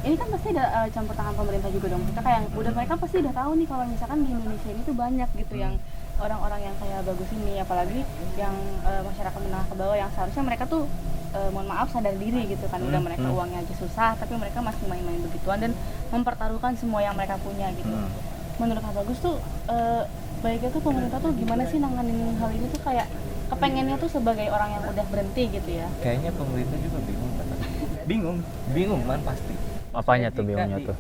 ini kan pasti ada campur tangan pemerintah juga dong. Kita kayak mereka pasti udah tahu nih kalau misalkan di Indonesia ini tuh banyak gitu yang orang-orang yang kayak Bagus ini, apalagi yang masyarakat menengah ke bawah yang seharusnya mereka tuh mohon maaf sadar diri gitu kan, udah mereka uangnya aja susah tapi mereka masih main-main begituan dan mempertaruhkan semua yang mereka punya gitu. Menurut Kak Bagus tuh baiknya tuh pemerintah tuh gimana sih nanganin hal ini tuh, kayak kepengennya tuh sebagai orang yang udah berhenti gitu ya. Kayaknya pemerintah juga bingung kan. Bingung Man pasti. Apanya tuh Jika bingungnya di- tuh?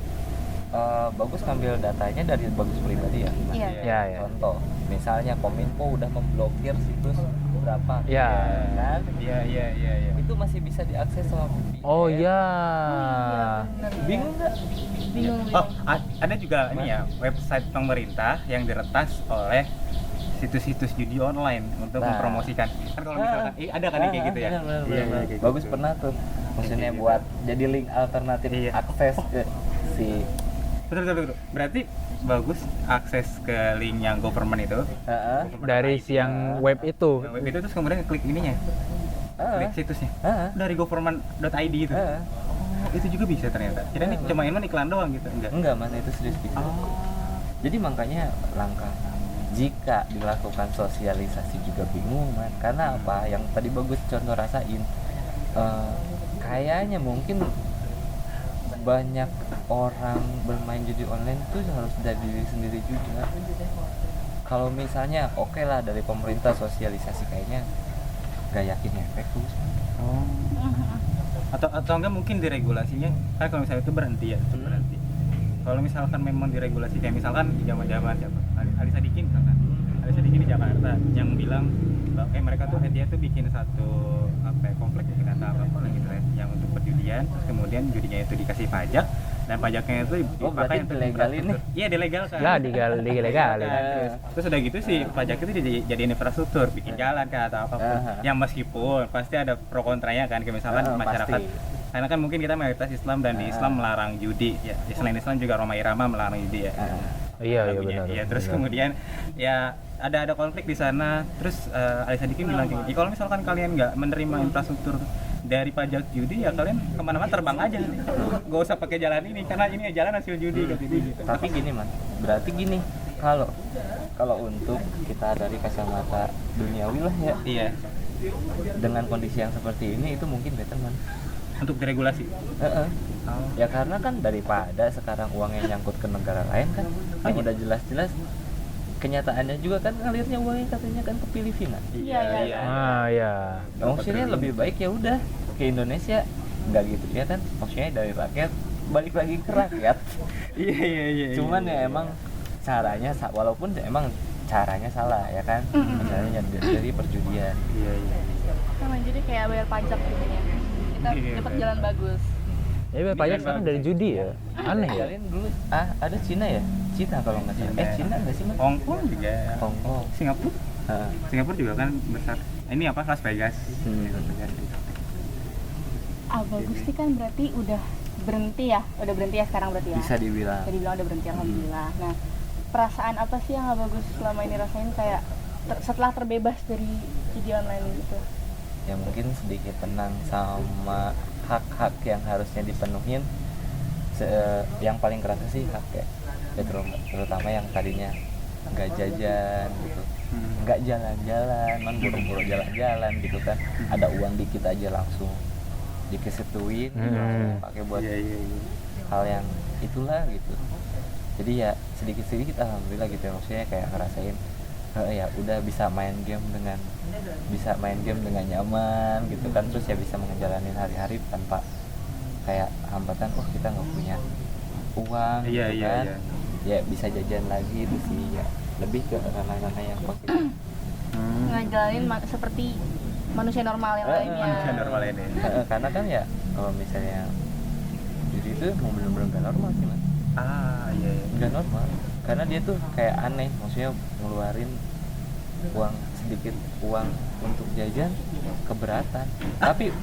Bagus ngambil datanya dari Bagus pribadi ya. Iya. Ya, ya. Contoh, misalnya Kominfo udah memblokir situs berapa, Ya. kan? Iya. Itu masih bisa diakses sama VPN. Oh iya. Bingung nggak? Bingung. Oh, ada juga ini ya, website pemerintah yang diretas oleh situs-situs judi online untuk Nah. mempromosikan. Kan kalau misalkan ada kan kayak gitu ya. Benar, Iya, benar. kayak Bagus gitu. pernah tuh. Maksudnya gitu. buat jadi link alternatif Iya. akses ke si Betul. Berarti bagus akses ke link yang government itu. Heeh. Dari siang web itu. Yang web itu terus kemudian klik ininya, klik situsnya. Heeh. Dari government.id itu. Heeh. Oh, itu juga bisa ternyata. Kira ini cuma iklan doang gitu, enggak? Enggak, Mas, itu serius gitu. Jadi makanya langkah jika dilakukan sosialisasi juga bingung, man. Karena apa? Yang tadi Bagus contoh rasain, kayaknya mungkin banyak orang bermain judi online tuh harus dari diri sendiri juga. Kalau misalnya oke lah dari pemerintah sosialisasi, kayaknya nggak yakin efek tuh. Oh. Atau enggak mungkin diregulasinya, kan kalau misalnya itu berhenti ya, itu berhenti. Kalau misalkan memang diregulasi, kayak misalkan di zaman-zaman siapa? Ali Sadikin misalkan. Ali Sadikin di Jakarta yang bilang mereka tuh dia tuh bikin satu komplek mungkin atau apa lah gitu ya, yang untuk perjudian, terus kemudian judinya itu dikasih pajak dan pajaknya itu Berarti untuk dilegalin nih. infrastruktur. Iya, dilegalkan. Lah dilegalin. Terus udah gitu sih pajak itu jadi infrastruktur, bikin jalan kan atau apapun. Yang meskipun pasti ada pro kontranya kan, kayak misalkan masyarakat. Pasti. Karena kan mungkin kita mayoritas Islam dan di Islam melarang judi ya. Selain Islam juga Roma Irama melarang judi ya. Iya Lagunya. benar. Iya, terus Benar. kemudian ya ada konflik di sana. Terus Ali Sadikin bilang gini, kalau misalkan kalian nggak menerima infrastruktur dari pajak judi ya kalian kemana-mana terbang aja nih. Gak usah pakai jalan ini karena ini jalan hasil judi gitu. Tapi gini, man, berarti gini, kalau untuk kita dari kacamata duniawi lah ya, Iya, dengan kondisi yang seperti ini itu mungkin better, man. untuk diregulasi. Heeh. Ya karena kan daripada sekarang uangnya nyangkut ke negara lain kan, yang udah jelas-jelas kenyataannya juga kan ngalirnya uangnya katanya kan ke Filipina. Iya. Ah ya. Maksudnya lebih baik ya udah ke Indonesia, nggak gitu ya kan? Maksudnya dari rakyat balik lagi ke rakyat. Iya. Cuman ya emang caranya walaupun emang caranya salah ya kan, misalnya dari perjudian. Iya. Sama jadi kayak bayar pajak gitu ya. Kita Iya, dapat bayar. jalan bagus. Ya pajak sekarang dari judi ya. Aneh ya. Kalian dulu ada Cina ya? Cina kalau nggak salah. Cina nggak sih, Mas? Hong Kong juga. Hong Kong. Singapura. Heeh. Singapura juga kan besar. Ini apa, Las Vegas? Las Vegas. Bagus sih kan berarti udah berhenti ya sekarang berarti ya. Bisa dibilang. Tadi bilang udah berhenti, alhamdulillah. Nah, perasaan apa sih yang Bagus selama ini rasain kayak setelah terbebas dari judi online gitu? Ya mungkin sedikit tenang sama hak-hak yang harusnya dipenuhin. Yang paling kerasa sih hak ya, terutama yang tadinya nggak jajan gitu, nggak jalan-jalan, man buru-buru jalan-jalan gitu kan, ada uang dikit aja langsung dikesetuin, langsung pakai buat Iya. hal yang itulah gitu. Jadi ya sedikit-sedikit alhamdulillah gitu ya, maksudnya kayak ngerasain ya udah bisa main game dengan nyaman gitu kan, terus ya bisa menjalani hari-hari tanpa kayak hambatan, kita nggak punya uang Iya. gitu kan. Ya bisa jajan lagi itu sih ya, lebih ke ranah-ranah yang positif. Ngejalanin seperti manusia normal yang lainnya. Manusia normal ini. Karena kan ya kalau misalnya judi itu mau bener-bener nggak normal sih, Mas. Iya. Nggak normal karena dia tuh kayak aneh, maksudnya ngeluarin sedikit uang untuk jajan keberatan, tapi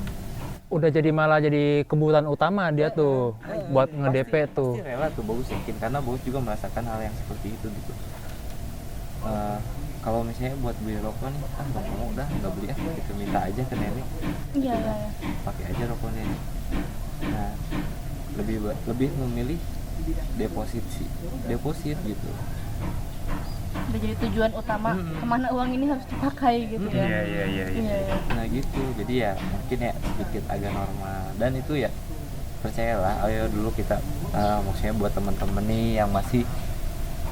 Udah malah jadi kebutuhan utama dia tuh buat nge-DP tuh. pasti rela tuh Bagus yakin, karena Bagus juga merasakan hal yang seperti itu gitu. Kalau misalnya buat beli rokok nih, nggak mau, udah nggak beli gitu, minta aja ke nenek, Iya. pakai aja rokok nenek. Nah, lebih memilih deposit gitu. Udah jadi tujuan utama kemana uang ini harus dipakai gitu ya. Iya. Iya. Nah gitu, jadi ya mungkin ya sedikit agak normal, dan itu ya percayalah, ayo dulu kita maksudnya buat teman-teman nih yang masih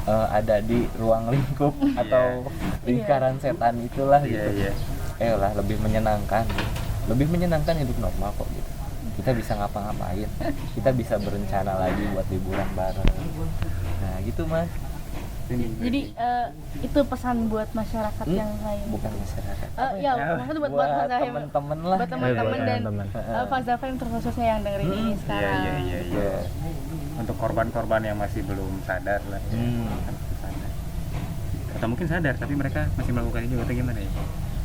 ada di ruang lingkup atau lingkaran setan itulah gitu. Iya. Ayolah lebih menyenangkan hidup normal kok gitu. kita bisa ngapa-ngapain, kita bisa berencana lagi buat liburan bareng. Nah gitu mas. Jadi itu pesan buat masyarakat yang lain. Bukan masyarakat. Ya maksudnya buat Faza FM, temen-temen lah. buat teman-teman dan teman-teman. Faza FM terkhususnya yang dengerin ini sekarang. Iya. Untuk korban-korban yang masih belum sadar lah ya. Sadar. Atau mungkin sadar tapi mereka masih melakukannya juga atau gimana ya?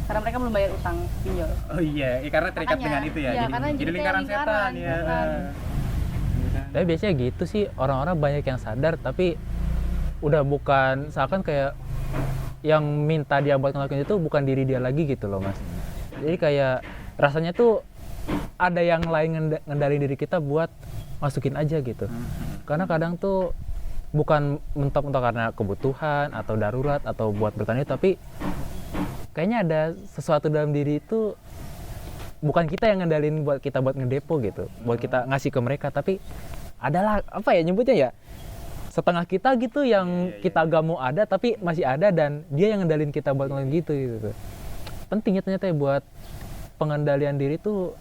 Karena mereka belum bayar utang pinjol. Oh iya, karena terikat Makanya, dengan itu ya. iya, karena Jadi jadi lingkaran kayak setan lingkaran, ya. bukan. Tapi biasanya gitu sih, orang-orang banyak yang sadar tapi udah bukan, seakan kayak yang minta dia buat ngelakuin itu bukan diri dia lagi gitu loh mas. Jadi kayak rasanya tuh ada yang lain ngendalin diri kita buat masukin aja gitu. Karena kadang tuh bukan mentok-mentok karena kebutuhan atau darurat atau buat bertani, tapi kayaknya ada sesuatu dalam diri itu bukan kita yang ngendalin buat kita buat ngedepo gitu, buat kita ngasih ke mereka, tapi adalah apa ya nyebutnya ya, setengah kita gitu yang kita gak mau ada tapi masih ada dan dia yang ngendalin kita buat ngelakuin gitu. Penting ya ternyata ya buat pengendalian diri tuh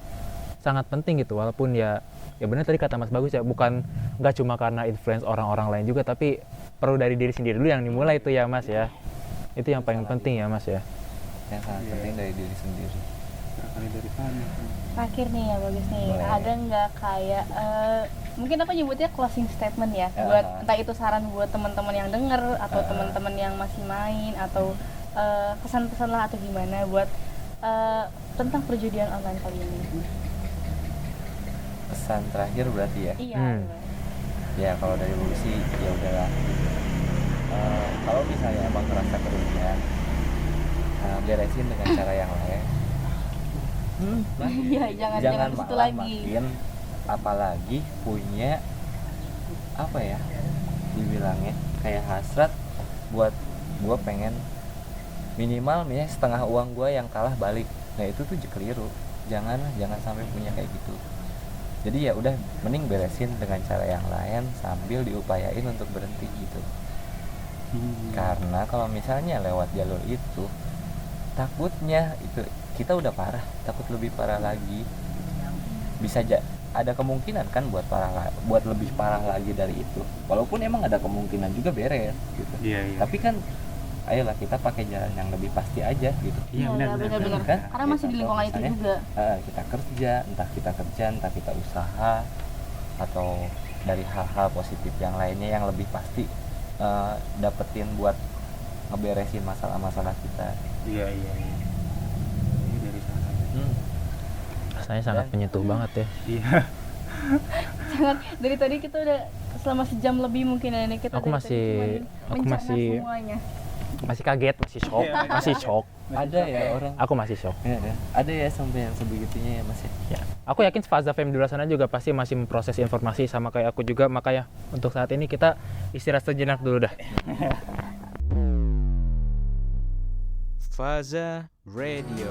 sangat penting gitu, walaupun ya benar tadi kata Mas Bagus ya, bukan nggak cuma karena influence orang-orang lain juga, tapi perlu dari diri sendiri dulu yang dimulai itu ya Mas ya. Itu yang paling penting ya Mas ya. Yang sangat penting dari diri sendiri. Barangkali dari sana. Terakhir nih ya Bagus nih, Boleh. ada nggak kayak mungkin aku nyebutnya closing statement ya, buat entah itu saran buat teman-teman yang denger atau teman-teman yang masih main atau pesan-pesan lah atau gimana buat tentang perjudian online kali ini. Pesan terakhir berarti ya. Iya. Ya kalau dari dulu sih ya udahlah. Kalau misalnya emang ngerasa kerugian, beresin dengan cara yang lain. Iya, jangan ke situ malah lagi. makin, apalagi punya apa ya, dibilangnya kayak hasrat buat gue pengen minimal ya setengah uang gue yang kalah balik. Nah itu tuh keliru. Jangan sampai punya kayak gitu. Jadi ya udah mending beresin dengan cara yang lain sambil diupayain untuk berhenti gitu. Karena kalau misalnya lewat jalur itu, takutnya itu kita udah parah, takut lebih parah lagi. Bisa ada kemungkinan kan buat lebih parah lagi dari itu. Walaupun emang ada kemungkinan juga beres gitu. Iya. Tapi kan ayolah kita pakai jalan yang lebih pasti aja gitu. Iya benar. Kan? Karena masih di lingkungan itu Misalnya, juga. Kita kerja, entah kita usaha atau dari hal-hal positif yang lainnya yang lebih pasti dapetin buat ngeberesin masalah-masalah kita. Iya. Ini dari sana. Rasanya sangat menyentuh banget ya. Iya. Sangat dari tadi kita udah selama sejam lebih mungkin ya ini kita Aku dari tadi masih- cuman mencerna semuanya. Masih kaget, masih shock. Ada ya orang. Aku masih shock. Ya, ada ya sampai yang sebegitunya ya Mas ya. Ya, aku yakin Faza FM di luar sana juga pasti masih memproses informasi sama kayak aku juga, makanya untuk saat ini kita istirahat sejenak dulu dah. Faza Radio.